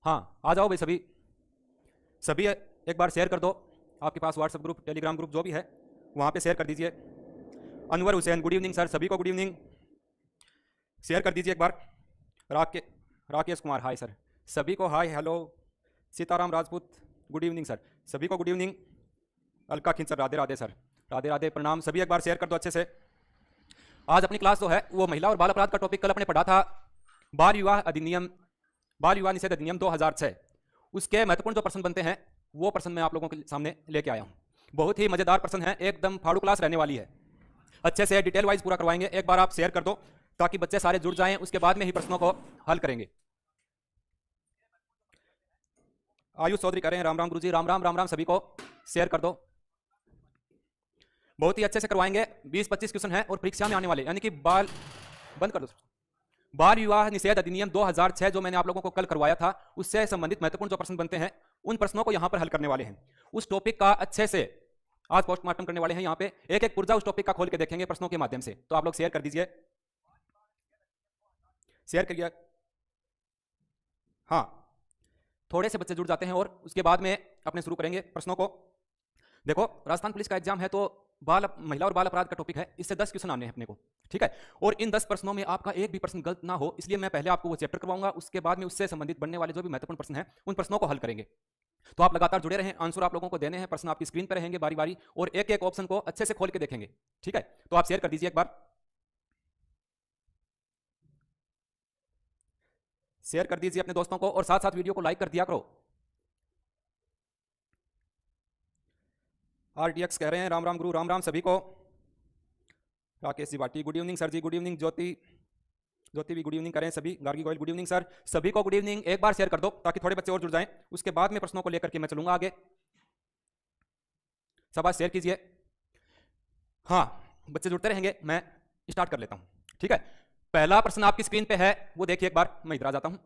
हाँ आ जाओ भाई सभी सभी एक बार शेयर कर दो। आपके पास व्हाट्सएप ग्रुप टेलीग्राम ग्रुप जो भी है वहाँ पे शेयर कर दीजिए। Anwar Hussain good evening sir, सभी को गुड इवनिंग। शेयर कर दीजिए एक बार। राके राकेश कुमार हाय सर, सभी को hi hello. Sitaram Rajput good evening sir, सभी को good evening. Alka Khinchar Radhe Radhe sir, Radhe Radhe प्रणाम। सभी एक बार शेयर कर दो अच्छे से। आज अपनी क्लास जो है वो महिला और बाल अपराध का टॉपिक कल अपने पढ़ा था बाल विवाह अधिनियम, बाल विवाह निषेध अधिनियम 2006। उसके महत्वपूर्ण जो प्रश्न बनते हैं वो प्रश्न मैं आप लोगों के सामने लेके आया हूँ। बहुत ही मजेदार प्रश्न है, एकदम फाड़ू क्लास रहने वाली है। अच्छे से डिटेल वाइज पूरा करवाएंगे। एक बार आप शेयर कर दो ताकि बच्चे सारे जुड़ जाएं, उसके बाद में ही प्रश्नों को हल करेंगे। आयुष चौधरी कह रहे हैं राम राम गुरुजी, राम राम राम राम। सभी को शेयर कर दो, बहुत ही अच्छे से करवाएंगे। 20-25 क्वेश्चन है और परीक्षा में आने वाले, यानी कि बाल बंद कर दो। बाल विवाह निषेध अधिनियम 2006 जो मैंने आप लोगों को कल करवाया था उससे संबंधित महत्वपूर्ण जो प्रश्न बनते हैं उन प्रश्नों को यहां पर हल करने वाले हैं। उस टॉपिक का अच्छे से आज पोस्टमार्टम करने वाले हैं। यहाँ पे एक एक पुर्जा उस टॉपिक का खोल के देखेंगे प्रश्नों के माध्यम से। तो आप लोग शेयर कर दीजिए, शेयर करिए। हाँ थोड़े से बच्चे जुड़ जाते हैं और उसके बाद में अपने शुरू करेंगे प्रश्नों को। देखो राजस्थान पुलिस का एग्जाम है तो महिला और बाल अपराध का टॉपिक है, इससे 10 क्वेश्चन आने हैं अपने को, ठीक है। और इन 10 प्रश्नों में आपका एक भी प्रश्न गलत ना हो, इसलिए मैं पहले आपको वो चैप्टर करवाऊंगा, उसके बाद में उससे संबंधित बनने वाले जो भी महत्वपूर्ण प्रश्न हैं उन प्रश्नों को हल करेंगे। तो आप लगातार जुड़े रहें, आंसर आप लोगों को देने हैं, प्रश्न आपकी स्क्रीन पर रहेंगे बारी बारी और एक एक ऑप्शन को अच्छे से खोल के देखेंगे, ठीक है। तो आप शेयर कर दीजिए एक बार, शेयर कर दीजिए अपने दोस्तों को और साथ साथ वीडियो को लाइक कर दिया करो। आरडीएक्स कह रहे हैं राम राम गुरु, राम राम सभी को। Rakesh ji Bhati good evening sir जी, गुड इवनिंग। ज्योति भी गुड इवनिंग करें सभी। Gargi Goyal good evening sir, सभी को गुड इवनिंग। एक बार शेयर कर दो ताकि थोड़े बच्चे और जुड़ जाएं, उसके बाद में प्रश्नों को लेकर के मैं चलूंगा आगे। सब आज शेयर कीजिए। हाँ बच्चे जुड़ते रहेंगे, मैं स्टार्ट कर लेता हूं, ठीक है। पहला प्रश्न आपकी स्क्रीन पे है, वो देखिए एक बार। मैं इधर आ जाता हूं।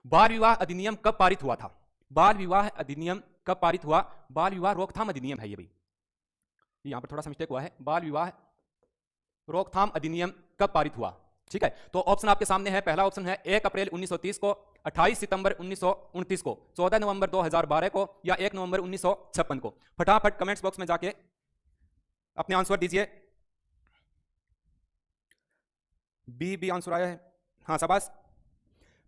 बाल विवाह अधिनियम कब पारित हुआ था? बाल विवाह अधिनियम कब पारित हुआ? बाल विवाह रोकथाम अधिनियम है ये भाई, यहां पर थोड़ा सा मिस्टेक हुआ है। बाल विवाह रोकथाम अधिनियम कब पारित हुआ, ठीक है। तो ऑप्शन आपके सामने है। पहला ऑप्शन है 1 अप्रैल 1930 को, 28 सितंबर 1929 को, 14 नवंबर 2012 को या 1 नवंबर 1956 को। फटाफट कमेंट्स बॉक्स में जाके अपने आंसर दीजिए। बी आंसर आया है, हाँ शाबाश।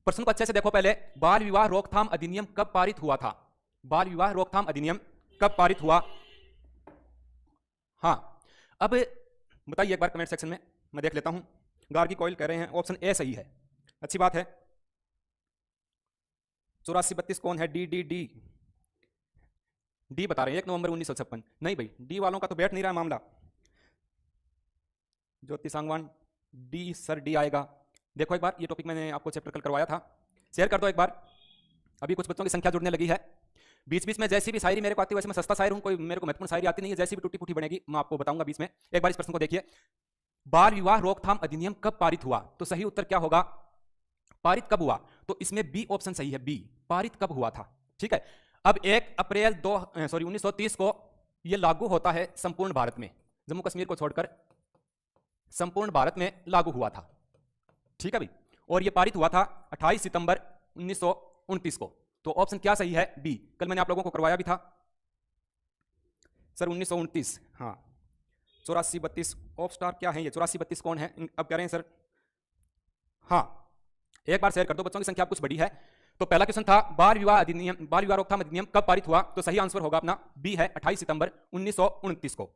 प्रश्न को अच्छे से देखो पहले। बाल विवाह रोकथाम अधिनियम कब पारित हुआ था? बाल विवाह रोकथाम अधिनियम कब पारित हुआ? हाँ अब बताइए एक बार कमेंट सेक्शन में, मैं देख लेता हूं। गार्गी कोयल कह रहे हैं ऑप्शन ए सही है, अच्छी बात है। 84-32 कौन है? डी डी डी डी बता रहे हैं 1 नवंबर 1956। नहीं भाई, डी वालों का तो बैठ नहीं रहा मामला। ज्योति सांगवान डी सर, डी आएगा। देखो एक बार, ये टॉपिक मैंने आपको चैप्टर कल करवाया था, शेयर कर दो एक बार। अभी कुछ बच्चों की संख्या जुड़ने लगी है। बीच बीच में जैसी भी शायरी मेरे को आती है, वैसे मैं सस्ता शायर हूं, कोई मेरे को महत्वपूर्ण शायरी आती नहीं है, जैसी भी टूटी फूटी बनेगी मैं आपको बताऊंगा बीच में। एक बार इस प्रश्न को देखिए, बाल विवाह रोकथाम अधिनियम कब पारित हुआ? तो सही उत्तर क्या होगा? पारित कब हुआ? तो इसमें बी ऑप्शन सही है, बी पारित कब हुआ था, ठीक है। अब 1 अप्रैल 1930 को यह लागू होता है संपूर्ण भारत में, जम्मू कश्मीर को छोड़कर संपूर्ण भारत में लागू हुआ था, ठीक है भाई। और यह पारित हुआ था 28 सितंबर 1929 को। तो ऑप्शन क्या सही है? बी। कल मैंने आप लोगों को करवाया भी था सर 1929। हाँ 84-32 ऑफ स्टार क्या है ये? 84-32 कौन है? अब कह रहे हैं सर। हाँ एक बार शेयर कर दो, बच्चों की संख्या कुछ बड़ी है। तो पहला क्वेश्चन था बाल विवाह अधिनियम, बाल विवाह रोकथाम अधिनियम कब पारित हुआ? तो सही आंसर होगा अपना बी है, 28 सितंबर 1929 को,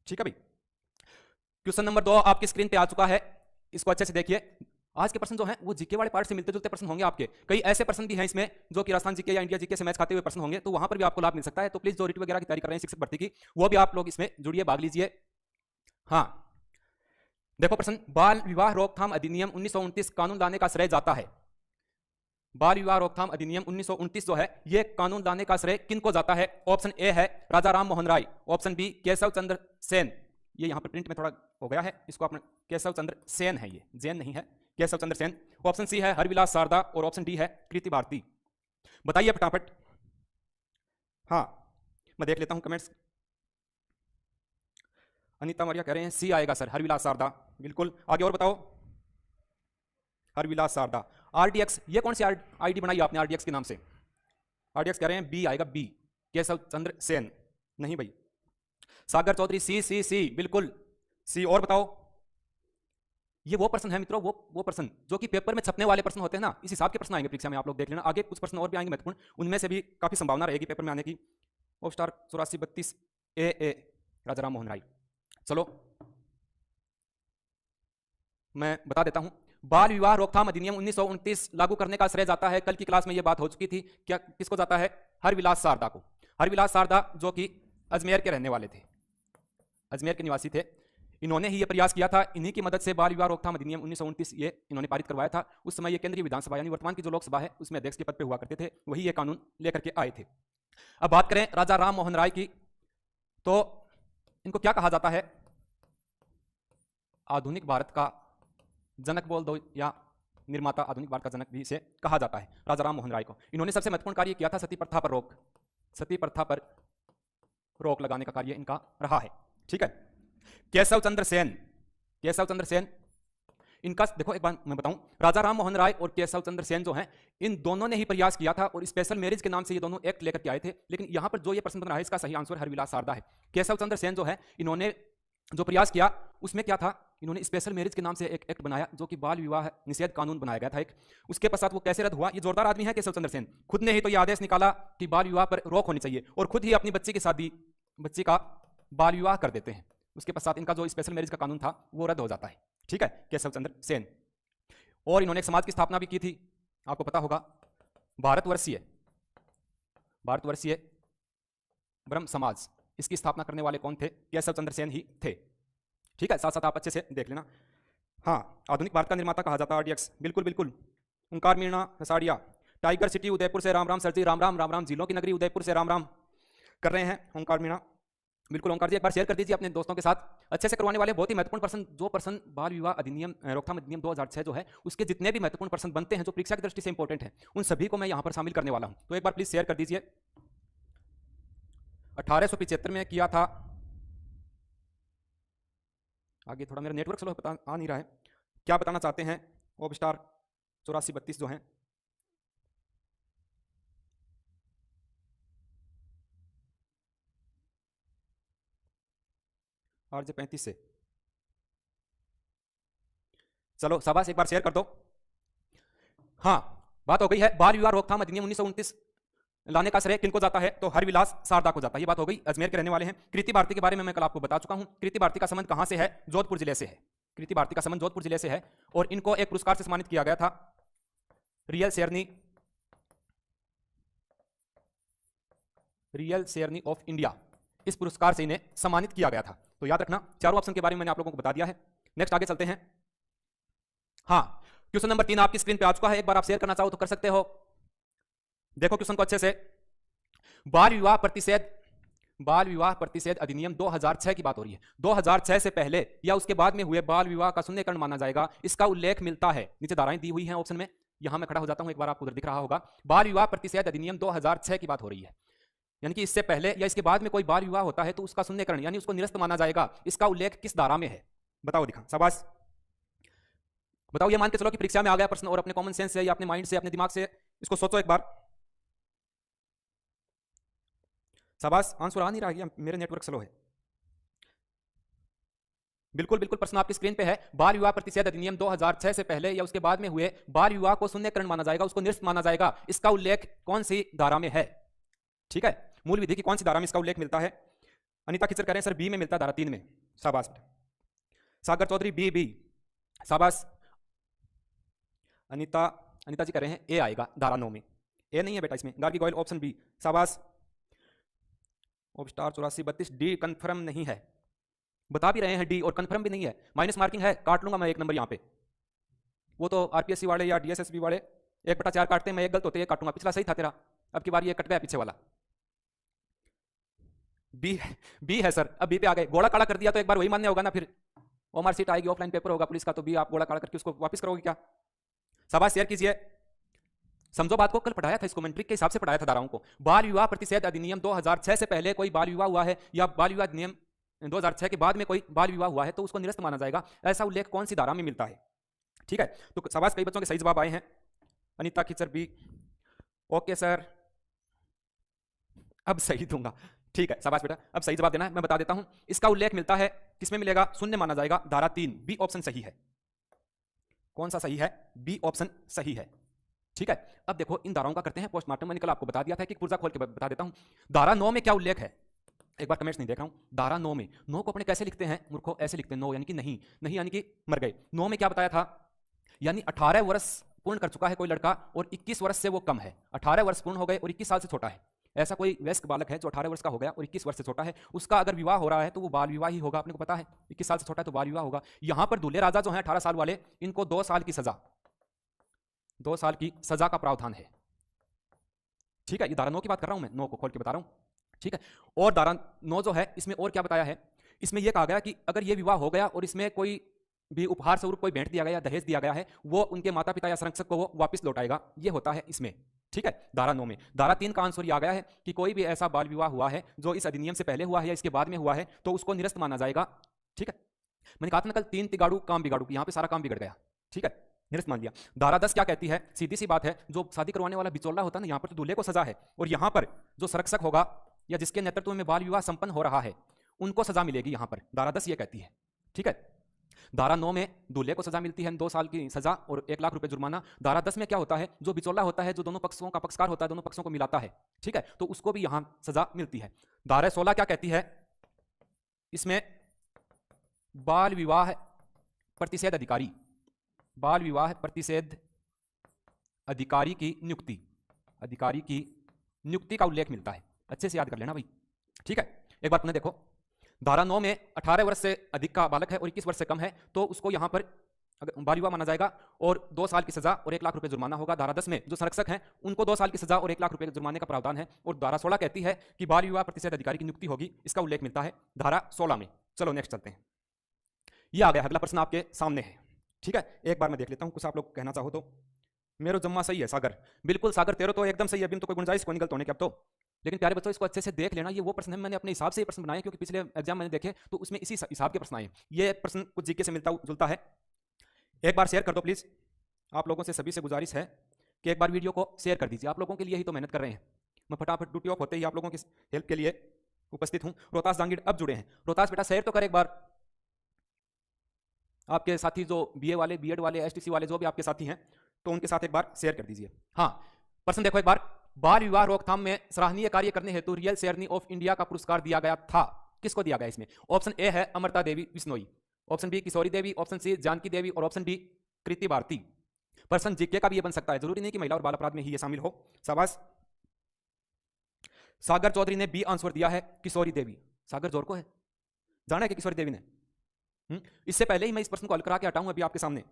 ठीक है भाई। क्वेश्चन नंबर 2 आपकी स्क्रीन पे आ चुका है, इसको अच्छे से देखिए। आज के प्रश्न जो हैं वो जीके वाले पार्ट से मिलते जुलते प्रश्न होंगे आपके। कई ऐसे प्रश्न भी हैं इसमें जो कि राजस्थान जीके या इंडिया जीके से मैच खाते हुए प्रश्न होंगे, तो वहां पर भी आपको लाभ मिल सकता है। तो प्लीज जो रिट वगैरह की तैयारी कर रहे हैं शिक्षक भर्ती की, वो भी आप लोग इसमें जुड़िए, भाग लीजिए। हाँ देखो प्रश्न, बाल विवाह रोकथाम अधिनियम 1929 कानून लाने का श्रेय जाता है। बाल विवाह रोकथाम अधिनियम 1929 जो है ये कानून लाने का श्रेय किनको जाता है? ऑप्शन ए है राजा राम मोहन राय, ऑप्शन बी केशव चंद्र सेन, ये यहां पर प्रिंट में थोड़ा हो गया है, इसको आपने केशव चंद्र सेन है, ये जैन नहीं है, केशव चंद्र सेन। ऑप्शन सी है हरविलास शारदा और ऑप्शन डी है कृति भारती। बताइए फटाफट। हाँ मैं देख लेता हूं कमेंट्स। अनीता मौर्य कह रहे हैं सी आएगा सर, हरविलास शारदा, बिल्कुल। आगे और बताओ। हरविलास शारदा RDX, ये कौन सी आईडी बनाई आपने RDX के नाम से? RDX कह रहे हैं बी आएगा, बी, केशव चंद्र सेन। नहीं भाई। सागर चौधरी, सी, बिल्कुल सी। और बताओ, ये वो पर्सन है मित्रों, वो पर्सन जो कि पेपर में छपने वाले पर्सन होते हैं ना, इस हिसाब के प्रश्न आएंगे परीक्षा में, आप लोग देख लेना। आगे कुछ प्रश्न और भी आएंगे महत्वपूर्ण, उनमें से भी काफी संभावना रहेगी पेपर में आने की। ऑफ स्टार 8432 ए राजा राम मोहन राय। चलो मैं बता देता हूं। बाल विवाह रोकथाम अधिनियम 1929 लागू करने का श्रेय जाता है, कल की क्लास में यह बात हो चुकी थी, क्या किसको जाता है? हरविलास सारदा को। हरविलास सारदा जो कि अजमेर के रहने वाले थे, अजमेर के निवासी थे। इन्होंने ही यह प्रयास किया था, इन्हीं की मदद से बाल विवाह रोकथाम अधिनियम 1929 ये इन्होंने पारित करवाया था। उस समय ये केंद्रीय विधानसभा यानी वर्तमान की जो लोकसभा है उसमें अध्यक्ष के पद पे हुआ करते थे, वही ये कानून लेकर के आए थे। अब बात करें राजा राम मोहन राय की, तो इनको क्या कहा जाता है? आधुनिक भारत का जनक बोल दो या निर्माता, आधुनिक भारत का जनक भी इसे कहा जाता है राजा राम मोहन राय को। इन्होंने सबसे महत्वपूर्ण कार्य किया था सती प्रथा पर रोक, सती प्रथा पर रोक लगाने का कार्य इनका रहा है। ठीक है। केशव चंद्र सेन, केशव चंद्र सेन, इनका देखो एक बार मैं बताऊं, राजा राम मोहन राय और केशव चंद्र सेन जो हैं, इन दोनों ने ही प्रयास किया था और स्पेशल मैरिज के नाम से ये दोनों एक्ट लेकर के आए थे। लेकिन यहां पर जो ये प्रश्न बन रहा है इसका सही आंसर हरविलास सारदा है। केशव चंद्र सेन जो है, इन्होंने जो प्रयास किया उसमें क्या था, इन्होंने स्पेशल मैरिज के नाम से एक एक्ट बनाया जो कि बाल विवाह निषेध कानून बनाया गया था एक। उसके पश्चात वो कैसे रद्द हुआ? ये जोरदार आदमी है केशव चंद्र सेन, खुद ने ही तो ये आदेश निकाला कि बाल विवाह पर रोक होनी चाहिए और खुद ही अपनी बच्ची की शादी, बच्ची का बाल विवाह कर देते हैं। उसके पश्चात इनका जो स्पेशल मैरिज का कानून था वो रद्द हो जाता है। ठीक है, केशव चंद्र सेन। और इन्होंने एक समाज की स्थापना भी की थी, आपको पता होगा, भारतवर्षीय ब्रह्म समाज। इसकी स्थापना करने वाले कौन थे? केशव चंद्र सेन ही थे। ठीक है, साथ साथ आप अच्छे से देख लेना। हाँ, आधुनिक भारत का निर्माता कहा जाता है RDX, बिल्कुल बिल्कुल। ओंकार मीणा हसाड़िया, टाइगर सिटी उदयपुर से राम राम सर जी, राम राम राम राम। जिलों की नगरी उदयपुर से राम राम कर रहे हैं ओंकार मीणा। बिल्कुल ओंकार जी, एक बार शेयर कर दीजिए अपने दोस्तों के साथ। अच्छे से करवाने वाले बहुत ही महत्वपूर्ण पर्सन, जो पर्सन बाल विवाह अधिनियम रोकथाम अधिनियम 2006 जो है उसके जितने भी महत्वपूर्ण पर्सन बनते हैं जो परीक्षा की दृष्टि से इंपॉर्टेंट है, उन सभी को मैं यहां पर शामिल करने वाला हूं। तो एक बार प्लीज शेयर कर दीजिए। 1875 में किया था, आगे थोड़ा मेरा नेटवर्क स्लो आ नहीं रहा है, क्या बताना चाहते हैं? ऑफ स्टार 8432 जो है, RJ 35 से। चलो शाबाश, एक बार शेयर कर दो। हाँ, बात हो गई है। बाल विवाह रोकथाम अधिनियम 1929 लाने का श्रेय किनको जाता है? तो हरविलास सारदा को जाता है। ये बात हो गई, अजमेर के रहने वाले हैं। कृति भारती के बारे में मैं कल आपको बता चुका हूं। कृति भारती का संबंध कहां से है? जोधपुर जिले से है। कृति भारती का संबंध जोधपुर जिले से है और इनको एक पुरस्कार से सम्मानित किया गया था, रियल शेरनी ऑफ इंडिया। इस पुरस्कार से इन्हें सम्मानित किया गया था। तो याद रखना, चारों ऑप्शन के बारे में मैंने आप लोगों को बता दिया है। नेक्स्ट आगे चलते हैं। हाँ, क्वेश्चन नंबर 3 आपकी स्क्रीन पे आ चुका है, एक बार आप शेयर करना चाहो तो कर सकते हो। देखो क्वेश्चन को अच्छे से। बाल विवाह प्रतिषेध अधिनियम 2006 की बात हो रही है। 2006 से पहले या उसके बाद में हुए बाल विवाह का शून्यकरण माना जाएगा, इसका उल्लेख मिलता है। नीचे धाराएं दी हुई हैं ऑप्शन में, यहां मैं खड़ा हो जाता हूं, एक बार आपको उधर दिख रहा होगा। बाल विवाह प्रतिषेध अधिनियम 2006 की बात हो रही है, यानी कि इससे पहले या इसके बाद में कोई बाल विवाह होता है तो उसका शून्यकरण यानी उसको निरस्त माना जाएगा। इसका उल्लेख किस धारा में है? बताओ, दिखा, शाबाश बताओ। ये मान के चलो कि परीक्षा में आ गया प्रश्न और अपने कॉमन सेंस से या अपने माइंड से, अपने दिमाग से इसको सोचो एक बार। शाबाश, आंसर आ नहीं रहा है, मेरे नेटवर्क स्लो है। बिल्कुल बिल्कुल, प्रश्न आपकी स्क्रीन पे है। बाल विवाह प्रतिषेध अधिनियम 2006 से पहले या उसके बाद में हुए बाल विवाह को शून्यकरण माना जाएगा, उसको निरस्त माना जाएगा। इसका उल्लेख कौन सी धारा में है? ठीक है, मूल विधि की कौन सी धारा में इसका उल्लेख मिलता है? अनिता किचर कह रहे हैं सर बी में मिलता है, धारा 3 में। शाबाश। सागर चौधरी बी, शाबाश। अनिता जी कह रहे हैं ए आएगा धारा 9 में। ए नहीं है बेटा इसमें, गार्गी गोयल ऑप्शन बी, शाबाश। ऑफ स्टार 8432 डी कंफर्म नहीं है, बता भी रहे हैं डी, और कंफर्म भी नहीं है। माइनस मार्किंग है, काट लूंगा मैं एक नंबर यहां पे। वो तो आरपीएससी वाले या डीएसएसबी वाले 1/4 काटते हैं, मैं एक गलत होते हैं काटूंगा। पिछला सही था तेरा, अब की बार ये कट गया पीछे वाला। बी है सर, अब बी पे आ गए। गोला काला कर दिया तो एक बार वही मान्य होगा ना, फिर ओमआर सीट आएगी, ऑफलाइन पेपर होगा पुलिस का, तो बी आप गोला काला करके उसको वापस करोगे क्या? शाबाश, शेयर कीजिए। समझो बात को, कल पढ़ाया था इसको, मैट्रिक के हिसाब से पढ़ाया था धाराओं को। बाल विवाह प्रतिषेध अधिनियम 2006 से पहले कोई बाल विवाह हुआ है या बाल विवाह अधिनियम 2006 के बाद में कोई बाल विवाह हुआ है तो उसको निरस्त माना जाएगा। ऐसा उल्लेख कौन सी धारा में मिलता है? ठीक है, तो शाबाश, कई बच्चों के सही जवाब आए हैं। अनीता खिचर बी, ओके सर, अब सही दूंगा, ठीक है, शाबाश बेटा, अब सही जवाब देना है। मैं बता देता हूं, इसका उल्लेख मिलता है, किसमें मिलेगा, शून्य माना जाएगा, धारा 3, बी ऑप्शन सही है। कौन सा सही है, बी ऑप्शन सही है, ठीक है। अब देखो इन धाराओं का करते हैं पोस्टमार्टम। मैंने कल आपको बता दिया था कि पुर्जा खोल के बता देता हूं। धारा 9 में क्या उल्लेख है, एक बार कमेंट्स नहीं देख रहा हूं। धारा 9 में, 9 को अपने कैसे लिखते हैं मूर्खों, ऐसे लिखते हैं, 9 यानी कि नहीं, नहीं यानी कि मर गए। 9 में क्या बताया था, यानी 18 वर्ष पूर्ण कर चुका है कोई लड़का और 21 वर्ष से वो कम है, 18 वर्ष पूर्ण हो गए और 21 साल से छोटा है, ऐसा कोई वयस्क बालक है जो 18 वर्ष का हो गया और 21 वर्ष से छोटा है, उसका अगर विवाह हो रहा है तो वो बाल विवाह ही होगा, अपने को पता है, 21 साल से छोटा है तो बाल विवाह होगा। यहां पर दूल्हे राजा जो है 18 साल वाले, इनको 2 साल की सजा, 2 साल की सजा का प्रावधान है, ठीक है। ये धारा 9 की बात कर रहा हूं मैं, 9 को खोल के बता रहा हूं, ठीक है। और धारा 9 जो है इसमें और क्या बताया है, इसमें यह कहा गया कि अगर ये विवाह हो गया और इसमें कोई भी उपहार स्वरूप कोई भेंट दिया गया, दहेज दिया गया है, वो उनके माता पिता या संरक्षक को वो वापस लौटाएगा, ये होता है इसमें, ठीक है, धारा 9 में। धारा 3 का आंसर ये आ गया है कि कोई भी ऐसा बाल विवाह हुआ है जो इस अधिनियम से पहले हुआ है या इसके बाद में हुआ है तो उसको निरस्त माना जाएगा, ठीक है। मैंने कहा था ना कल, 3 तिगाड़ू काम बिगाड़ू, यहां पे सारा काम बिगड़ गया, ठीक है, निरस्त मान लिया। धारा 10 क्या कहती है, सीधी सी बात है, जो शादी करवाने वाला बिचौला होता है ना, यहां पर तो दूल्हे को सजा है, और यहां पर जो संरक्षक होगा या जिसके नेतृत्व में बाल विवाह संपन्न हो रहा है उनको सजा मिलेगी, यहां पर धारा 10 ये कहती है, ठीक है। धारा 9 में दूल्हे को सजा मिलती है 2 साल की सजा और 1 लाख रुपए जुर्माना। धारा 10 में क्या होता है, जो बिचौला होता है, जो दोनों पक्षों का पक्षकार होता है, दोनों पक्षों को मिलाता है, ठीक है, तो उसको भी यहां सजा मिलती है। धारा 16 क्या कहती है, इसमें बाल विवाह प्रतिषेध अधिकारी, बाल विवाह प्रतिषेध अधिकारी की नियुक्ति, अधिकारी की नियुक्ति का उल्लेख मिलता है, अच्छे से याद कर लेना भाई, ठीक है। एक बार पुनः देखो, धारा 9 में 18 वर्ष से अधिक का बालक है और 21 वर्ष से कम है तो उसको यहां पर बाल विवाह माना जाएगा और 2 साल की सजा और 1 लाख रुपए जुर्माना होगा। धारा 10 में जो संरक्षक हैं उनको 2 साल की सजा और 1 लाख रुपए जुर्माने का प्रावधान है। और धारा 16 कहती है कि बाल विवाह प्रतिषेध अधिकारी की नियुक्ति होगी, इसका उल्लेख मिलता है धारा 16 में। चलो नेक्स्ट चलते हैं, ये आ गया अगला प्रश्न आपके सामने है, ठीक है। एक बार मैं देख लेता हूं, कुछ आप लोग कहना चाहो तो। मेरो जम्मा सही है सागर, बिल्कुल सागर, तेरो तो एकदम सही है, अभी तो कोई गुंजाइश को निकलते होने के अब तो। लेकिन प्यारे बच्चों इसको अच्छे से देख लेना, ये वो प्रश्न है, मैंने अपने हिसाब से ये प्रश्न बनाए क्योंकि पिछले एग्जाम मैंने देखे तो उसमें इसी हिसाब के प्रश्न आए। ये प्रश्न कुछ जीके से मिलता जुलता है। एक बार शेयर कर दो प्लीज, आप लोगों से सभी से गुजारिश है कि एक बार वीडियो को शेयर कर दीजिए, आप लोगों के लिए ही तो मेहनत कर रहे हैं। मैं फटाफट ड्यूटी ऑफ होते ही आप लोगों की हेल्प के लिए उपस्थित हूं। रोहतास जांगीड़ अब जुड़े हैं, रोहतास बेटा शेयर तो कर एक बार, आपके साथी जो बीए वाले, बीएड वाले, एसटीसी वाले जो भी आपके साथी हैं तो उनके साथ एक बार शेयर कर दीजिए। हाँ प्रश्न देखो एक बार, बाल विवाह रोकथाम में सराहनीय कार्य करने हेतु रियल शेरनी ऑफ इंडिया का पुरस्कार दिया गया था, किसको दिया गया इसमें? ऑप्शन ए है अमृता देवी बिश्नोई, ऑप्शन बी किशोरी देवी, ऑप्शन सी जानकी देवी और ऑप्शन डी कृति भारती। प्रश्न जीके का भी ये बन सकता है, जरूरी नहीं कि महिला और बाल अपराध में ही ये शामिल हो। शाबाश। सागर चौधरी ने बी आंसर दिया है किशोरी देवी। सागर जोर को है जाना है कि किशोरी देवी ने? इससे पहले ही मैं इस प्रश्न को हल करा के हटाऊं अभी आपके सामने।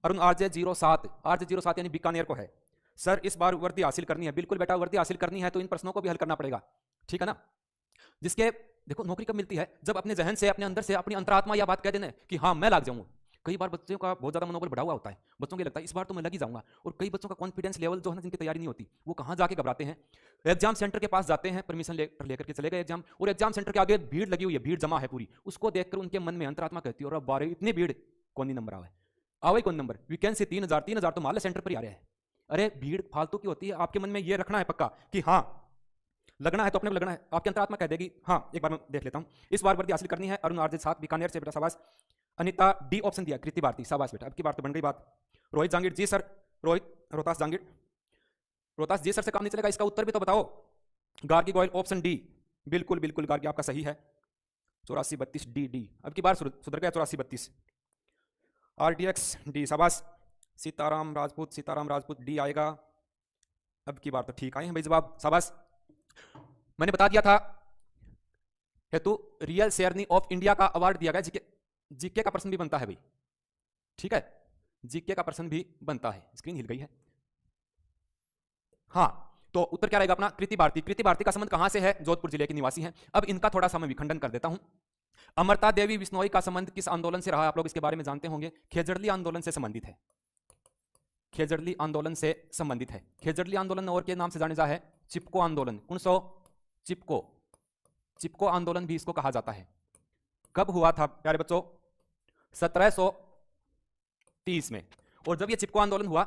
अरुण आरजे 07 यानी बीकानेर को है। सर इस बार वर्दी हासिल करनी है, बिल्कुल बेटा वर्दी हासिल करनी है तो इन प्रश्नों को भी हल करना पड़ेगा, ठीक है ना। जिसके देखो नौकरी कब मिलती है, जब अपने जहन से, अपने अंदर से, अपनी अंतरात्मा यह बात कह देना कि हाँ मैं लग जाऊंगा। कई बार बच्चों का बहुत ज्यादा मनोबल बढ़ा हुआ होता है, बच्चों को लगता है इस बार तो मैं लग ही जाऊंगा, और कई बच्चों का कॉन्फिडेंस लेवल जो है ना, जिनकी तैयारी नहीं होती, वो कहाँ जाके घबराते हैं, एग्जाम सेंटर के पास जाते हैं, परमिशन लेकर के चले गए एग्जाम, और एग्जाम सेंटर के आगे भीड़ लगी हुई है, भीड़ जमा है पूरी, उसको देखकर उनके मन में अंतरात्मा कहती है और बारे इतनी भीड़, कौन ही नंबर आवे, आवे कौन नंबर, वैकेंसी 3000 तो मान सेंटर पर ही आ रहा है। अरे भीड़ फालतू की होती है, आपके मन में ये रखना है पक्का कि हाँ लगना है तो अपने को लगना है, आपकी अंतरात्मा कह देगी हाँ। एक बार मैं देख लेता हूं, इस बार वर्दी हासिल करनी है। अरुण आरजे 7 बीकानेर से बेटा शाबाश। अनिता डी ऑप्शन दिया, कृति भारती शाबाश बेटा, अब की बार तो बन गई बात। रोहित जांगीड़ जी सर, रोहित रोहतास जांगीड़, रोहतास जी सर से काम नहीं चलेगा, इसका उत्तर भी तो बताओ। गार्गी गोयल ऑप्शन डी, बिल्कुल बिल्कुल गार्गी आपका सही है, 8432 डी, अब की बार सुधर गया 8432। आरडीएक्स डी शाबाश। सीताराम राजपूत डी आएगा, अब की बार तो ठीक आए हैं भाई जवाब, शाबाश। मैंने बता दिया था हेतु रियल शेरनी ऑफ इंडिया का अवार्ड दिया गया। जीके का प्रश्न भी बनता है भाई, ठीक है, जीके का प्रश्न भी बनता है। स्क्रीन हिल गई है, हाँ तो उत्तर क्या रहेगा अपना? कृति भारती। कृति भारती का संबंध कहां से है? जोधपुर जिले की निवासी हैं। अब इनका थोड़ा सा मैं विखंडन कर देता हूं। अमृता देवी बिश्नोई का संबंध किस आंदोलन से रहा है? आप लोग इसके बारे में जानते होंगे, खेजड़ली आंदोलन से संबंधित है, खेजड़ली आंदोलन से संबंधित है। खेजड़ली आंदोलन और के नाम से जाने जा है चिपको आंदोलन। कौन सो? चिपको आंदोलन भी इसको कहा जाता है। कब हुआ था प्यारे बच्चों? 1730 में। और जब ये चिपको आंदोलन हुआ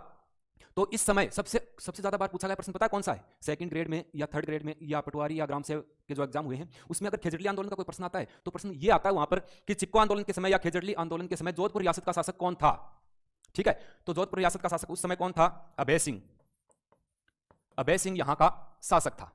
तो इस समय सबसे सबसे ज्यादा बार पूछा गया प्रश्न पता है कौन सा है? सेकंड ग्रेड में या थर्ड ग्रेड में या पटवारी या ग्राम सेवक के जो एग्जाम हुए हैं उसमें अगर खेजड़ली आंदोलन का कोई प्रश्न आता है तो प्रश्न ये आता है वहां पर कि चिपको आंदोलन के समय या खेजड़ली आंदोलन के समय जोधपुर रियासत का शासक कौन था। ठीक है, तो जोधपुर रियासत का शासक उस समय कौन था? अभय सिंह। अभय सिंह यहां का शासक था।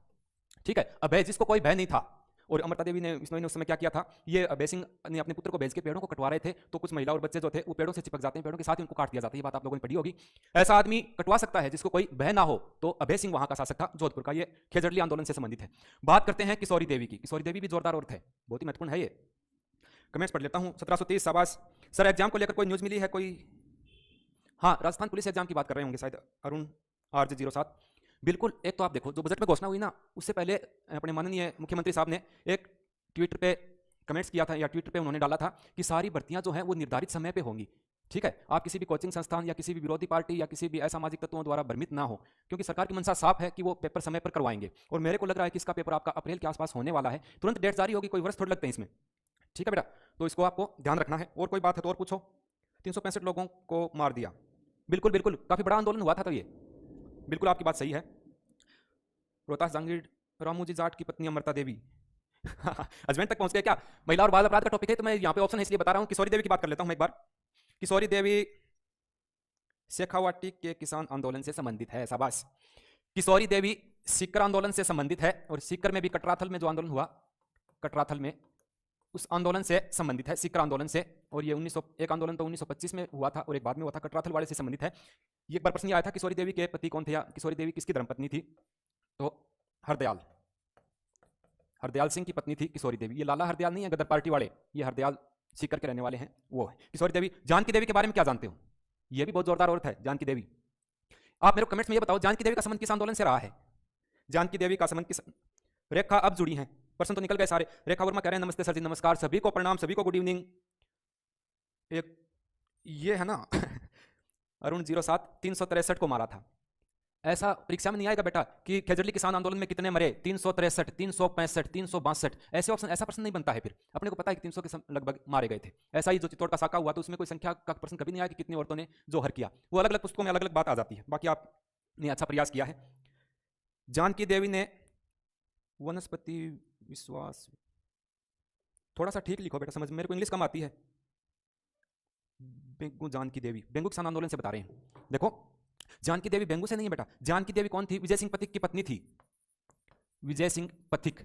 ठीक है, अभय जिसको कोई भय नहीं था। और अमृता देवी ने उस समय क्या किया था, ये अभय सिंह ने अपने पुत्र को भेज के पेड़ों को कटवा रहे थे, तो कुछ महिला और बच्चे जो थे वो पेड़ों से चिपक जाते हैं, पेड़ों के साथ ही उनको काट दिया जाता है। ये बात आप लोगों ने पढ़ी होगी। ऐसा आदमी कटवा सकता है जिसको कोई भय ना हो, तो अभय सिंह वहां का शासक था जोधपुर का। ये खेजड़ली आंदोलन से संबंधित है। बात करते हैं किशोरी देवी की। किशोरी देवी भी जोरदार औरत है, बहुत ही महत्वपूर्ण है ये। कमेंट्स पढ़ लेता हूं। 1730 शाबाश सर। एग्जाम को लेकर कोई न्यूज मिली है कोई? हाँ, राजस्थान पुलिस एग्जाम की बात कर रहे होंगे शायद अरुण RJ07। बिल्कुल, एक तो आप देखो जो बजट में घोषणा हुई ना, उससे पहले अपने माननीय मुख्यमंत्री साहब ने एक ट्विटर पे कमेंट्स किया था या ट्विटर पे उन्होंने डाला था कि सारी भर्तियां जो हैं वो निर्धारित समय पे होंगी। ठीक है, आप किसी भी कोचिंग संस्थान या किसी भी विरोधी पार्टी या किसी भी असामाजिक तत्वों द्वारा भ्रमित ना हो, क्योंकि सरकार की मंशा साफ है कि वो पेपर समय पर करवाएंगे। और मेरे को लग रहा है कि इसका पेपर आपका अप्रैल के आसपास होने वाला है। तुरंत डेट जारी होगी, कोई वर्ष थोड़े लगते हैं इसमें। ठीक है बेटा, तो इसको आपको ध्यान रखना है। और कोई बात है तो और पूछो। 365 लोगों को मार दिया, बिल्कुल बिल्कुल, काफी बड़ा आंदोलन हुआ था। तो ये बिल्कुल आपकी बात सही है। रोहतास जांगीर रामू जी जाट की पत्नी अमृता देवी अजमेर तक पहुंच गए क्या? महिला और बाल अपराध का टॉपिक है तो मैं यहाँ पे ऑप्शन है इसलिए बता रहा हूँ। किशोरी देवी की बात कर लेता हूँ मैं एक बार। किशोरी देवी शेखावाटी के किसान आंदोलन से संबंधित है। शाबाश। किशोरी देवी सीकर आंदोलन से संबंधित है, और सीकर में भी कटराथल में जो आंदोलन हुआ, कटराथल में उस आंदोलन से संबंधित है, सीकर आंदोलन से। और ये 1901 आंदोलन तो 1925 में हुआ था और एक बाद में हुआ था, कटराथल वाले से संबंधित है। ये एक बार प्रश्न आया था किशोरी देवी के पति कौन थे, या किशोरी देवी किसकी धर्मपत्नी थी? तो हरदयाल, हरदयाल सिंह की पत्नी थी किशोरी देवी। ये लाला हरदयाल नहीं है गदर पार्टी वाले, ये हरदयाल सीकर के रहने वाले हैं, वो है किशोरी देवी। जानकी देवी के बारे में क्या जानते हो? ये भी बहुत जोरदार औरत है जानकी देवी। आप मेरे को कमेंट्स में ये बताओ, जानकी देवी का संबंध किस आंदोलन से रहा है? जानकी देवी का संबंध किस? रेखा अब जुड़ी हैं, प्रश्न तो निकल गए सारे। रेखा वर्मा कह रहे हैं नमस्ते सर जी। नमस्कार, सभी को प्रणाम, सभी को गुड इवनिंग। एक ये है ना अरुण 07 363 को मारा था। ऐसा परीक्षा में नहीं आएगा बेटा कि खेजड़ली किसान आंदोलन में कितने मरे, 363, 365, 362, ऐसे ऑप्शन, ऐसा प्रश्न नहीं बनता है। फिर अपने को पता है कि 300 के लगभग मारे गए थे। ऐसा ही जो चित्तौड़ का साका हुआ तो उसमें कोई संख्या का प्रश्न कभी नहीं आया कि कितनी औरतों ने जोहर किया। वो अलग अलग पुस्तकों में अलग अलग बात आ जाती है। बाकी आपने अच्छा प्रयास किया है। जानकी देवी ने वनस्पति विश्वास, थोड़ा सा ठीक लिखो बेटा, समझ मेरे को इंग्लिश कम आती है। बेंगू जानकी देवी, बेंगू किसान आंदोलन से बता रहे हैं। देखो जानकी देवी बेंगू से नहीं है बेटा। जानकी देवी कौन थी? विजय सिंह पथिक की पत्नी थी। विजय सिंह पथिक,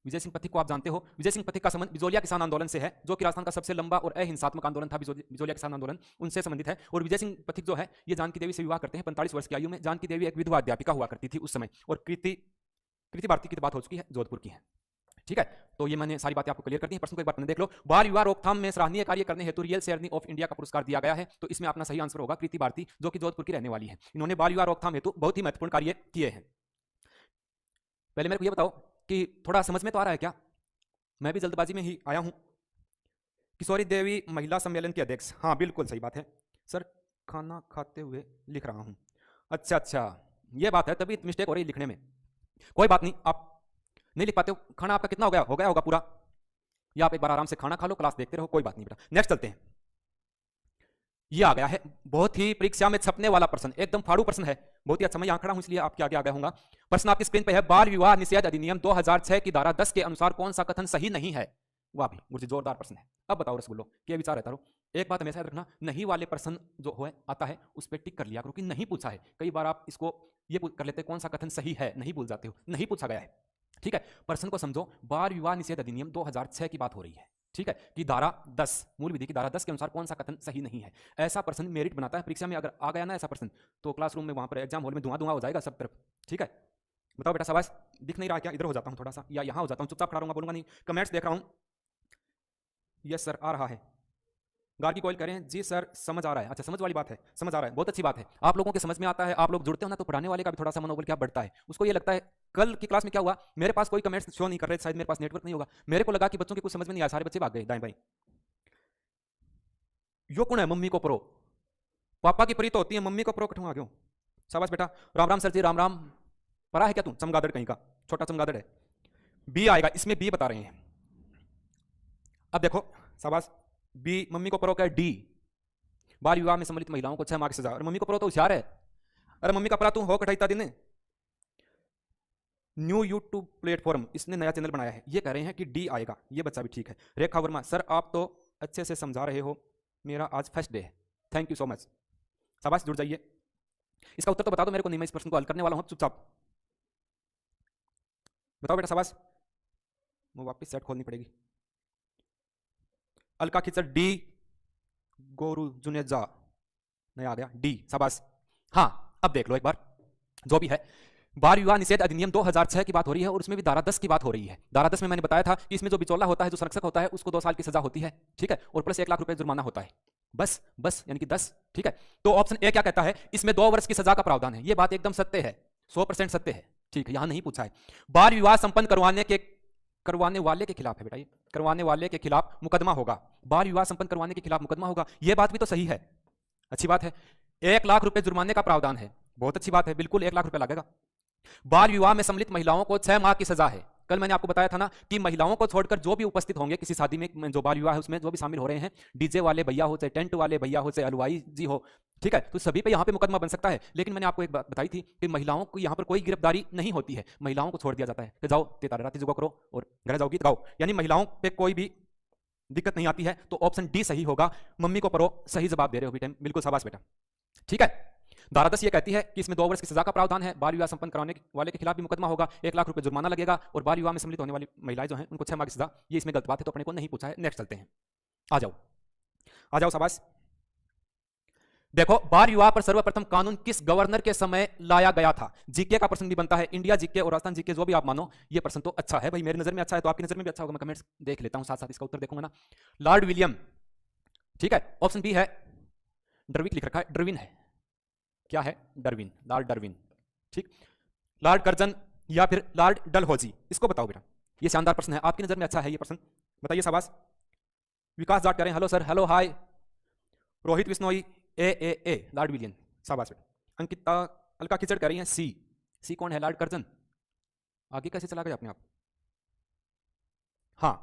विजय सिंह पथिक को आप जानते हो। विजय सिंह पथिक का संबंध बिजोलिया किसान आंदोलन से है, जो कि राजस्थान का सबसे लंबा और अहिंसात्मक आंदोलन था। बिजोलिया किसान आंदोलन उनसे संबंधित है। और विजय सिंह पथिक जो है ये जानकी देवी से विवाह करते हैं 45 वर्ष की आयु में। जानकी देवी एक विधवा अध्यापिका हुआ करती थी उस समय। और कृति भारती की तो बात हो चुकी है, जोधपुर की है। ठीक है, तो ये मैंने सारी बातें आपको क्लियर कर दी हैं। प्रश्न को एक बार देख लो। बाल विवाह रोकथाम में सराहनीय कार्य करने हेतु रियल शेरनी ऑफ इंडिया का पुरस्कार दिया गया है। तो इसमें अपना सही आंसर होगा कृति भारती, जो कि जोधपुर की रहने वाली है। इन्होंने बाल विवाह रोकथाम हेतु बहुत ही महत्वपूर्ण कार्य किए हैं। पहले मेरे को ये बताओ कि थोड़ा समझ में तो आ रहा है क्या? मैं भी जल्दबाजी में ही आया हूं। किशोरी देवी महिला सम्मेलन की अध्यक्ष, हाँ बिल्कुल सही बात है सर। खाना खाते हुए लिख रहा हूं। अच्छा अच्छा, ये बात है, तभी मिस्टेक हो रही लिखने में। कोई बात नहीं, आप नहीं लिख पाते हो। खाना आपका कितना हो गया होगा पूरा, या आप एक बार आराम से खाना खा लो, क्लास देखते रहो, कोई बात नहीं बेटा। नेक्स्ट चलते हैं। ये आ गया है बहुत ही परीक्षा में छपने वाला प्रश्न, एकदम फाड़ू प्रश्न है, बहुत ही अच्छा। मैं यहां खड़ा हूं इसलिए आपके आगे आ गया हूंगा। प्रश्न आपकी स्क्रीन पे है। बाल विवाह निषेध अधिनियम 2006 की धारा 10 के अनुसार कौन सा कथन सही नहीं है? वाह भी मुझे जोरदार प्रश्न है। अब बताओ रसगुल्लो, क्या विचार रहता रहो। एक बात हमेशा याद रखना, नहीं वाले प्रश्न जो हो आता है उस पर टिक कर लिया करो कि नहीं पूछा है। कई बार आप इसको ये कर लेते हैं कौन सा कथन सही है, नहीं भूल जाते हो, नहीं पूछा गया है। ठीक है, प्रश्न को समझो। बाल विवाह निषेध अधिनियम 2006 की बात हो रही है। ठीक है, कि धारा 10, मूल विधि की धारा 10 के अनुसार कौन सा कथन सही नहीं है। ऐसा प्रश्न मेरिट बनाता है परीक्षा में। अगर आ गया ना ऐसा प्रश्न, तो क्लासरूम में, वहां पर एग्जाम हॉल में धुआं धुआं हो जाएगा सब तरफ। ठीक है, बताओ बेटा शाबाश। दिख नहीं रहा क्या? इधर हो जाता हूं थोड़ा सा, या यहां हो जाता हूं, चुपचाप खड़ा रहूंगा, बोलूंगा नहीं। कमेंट्स देख रहा हूं। यस सर आ रहा है। गार्गी कोयल कह रहे हैं जी सर समझ आ रहा है। अच्छा, समझ वाली बात है, समझ आ रहा है, बहुत अच्छी बात है। आप लोगों के समझ में आता है, आप लोग जुड़ते हो ना, तो पढ़ाने वाले का भी थोड़ा सा मनोबल क्या बढ़ता है। उसको ये लगता है, कल की क्लास में क्या हुआ, मेरे पास कोई कमेंट्स शो नहीं कर रहे, शायद मेरे पास नेटवर्क नहीं होगा। मेरे को लगा कि बच्चों की कुछ समझ में नहीं आया, सारे बच्चे भाग गए दाएं बाएं। यो कौन है? मम्मी को प्रो, पापा की प्रीत होती है, मम्मी को प्रो कठुआ क्यों? शाबाश बेटा। राम राम सर जी, राम राम। पढ़ा है क्या तू? चमगादड़ कहीं का, छोटा चमगादड़ है। बी आएगा इसमें, बी बता रहे हैं। अब देखो शाबाश, बी। मम्मी को प्रो का डी, बाल विवाह में सम्मिलित महिलाओं को 6 मार्क्स से सजा। और मम्मी को प्रो तो होशियार है, अरे मम्मी का पला तू हो कटाईता दिन। न्यू यूट्यूब प्लेटफॉर्म, इसने नया चैनल बनाया है, ये कह रहे हैं कि डी आएगा, ये बच्चा भी ठीक है। रेखा वर्मा, सर आप तो अच्छे से समझा रहे हो, मेरा आज फर्स्ट डे है। थैंक यू सो मच, शाबाश, जुड़ जाइए। इसका उत्तर तो बता दो मेरे को, नहीं मैं इस प्रश्न को हल करने वाला हूं, चुपचाप बताओ बेटा, शाबाश। वो वापस सेट खोलनी पड़ेगी। अलका खिचड़ डी, गोरू जुनेजा नया आ गया डी, शाबाश। हाँ अब देख लो एक बार, जो भी है, बाल विवाह निषेध अधिनियम 2006 की बात हो रही है और उसमें भी धारा 10 की बात हो रही है। धारा 10 में मैंने बताया था कि इसमें जो बिचौला होता है, जो संरक्षक होता है, उसको 2 साल की सजा होती है, ठीक है, और प्लस 1 लाख रुपए जुर्माना होता है, बस बस यानी कि 10, ठीक है। तो ऑप्शन ए क्या कहता है, इसमें 2 वर्ष की सजा का प्रावधान है, ये बात एकदम सत्य है, 100% सत्य है, ठीक है, यहां नहीं पूछा है। बाल विवाह संपन्न करवाने वाले के खिलाफ है बेटा, ये करवाने वाले के खिलाफ मुकदमा होगा, बाल विवाह संपन्न करवाने के खिलाफ मुकदमा होगा, यह बात भी तो सही है, अच्छी बात है। 1 लाख रुपए जुर्माने का प्रावधान है, बहुत अच्छी बात है, बिल्कुल 1 लाख रुपए लगेगा। बाल विवाह में सम्मिलित महिलाओं को 6 माह की सजा है। कल मैंने आपको बताया था ना कि महिलाओं को छोड़कर जो भी उपस्थित होंगे किसी शादी में, जो बाल विवाह है उसमें जो भी शामिल हो रहे हैं, डीजे वाले भैया हो, चाहे टेंट वाले भैया हो, चाहे हलवाई जी हो, ठीक है, तो सभी पे यहाँ पे मुकदमा बन सकता है। लेकिन मैंने आपको एक बात बताई थी कि महिलाओं को यहाँ पर कोई गिरफ्तारी नहीं होती है, महिलाओं को छोड़ दिया जाता है कि जाओ तेतारा राती जुगा करो और घर जाओ गीत गाओ, यानी महिलाओं पे कोई भी दिक्कत नहीं आती है। तो ऑप्शन डी सही होगा। मम्मी को पढ़ो, सही जवाब दे रहे हो बेटा, बिल्कुल शाबाश बेटा, ठीक है। धारा 10 ये कहती है कि इसमें 2 वर्ष की सजा का प्रावधान है, बाल विवाह संपन्न कराने वाले के खिलाफ भी मुकदमा होगा, 1 लाख रुपए जुर्माना लगेगा और बाल विवाह में सम्मिलित होने वाली महिलाएं जो हैं उनको 6 माह की सजा, ये इसमें गलत बात है, तो अपने को नहीं पूछा है। नेक्स्ट चलते हैं, आ जाओ आ जाओ, शाबाश। देखो, बाल विवाह पर सर्वप्रथम कानून किस गवर्नर के समय लाया गया था? जीके का प्रश्न भी बनता है, इंडिया जीके और राजस्थान जीके, जो भी आप मानो, ये प्रश्न तो अच्छा है भाई, मेरी नजर में अच्छा है तो आपकी नजर में भी अच्छा होगा, मैं कमेंट्स देख लेता हूं, साथ साथ इसका उत्तर देखूंगा ना। लॉर्ड विलियम, ठीक है, ऑप्शन बी है, डरविक लिख रखा है, डरविन है, क्या है, डरविन, लॉर्ड डरविन, ठीक। लॉर्ड कर्जन या फिर लॉर्ड डलहौजी, इसको बताओ बेटा, ये शानदार प्रश्न है, आपकी नजर में अच्छा है ये प्रश्न, बताइए शाबाश। विकास जाट कह रहे हैं hello sir, hello hi. Rohit Bishnoi a Lord William, शाबाश बेटा। अंकिता, अलका खिचड़ कह रही हैं सी कौन है, लॉर्ड कर्जन, आगे कैसे चला गया अपने आप। हाँ,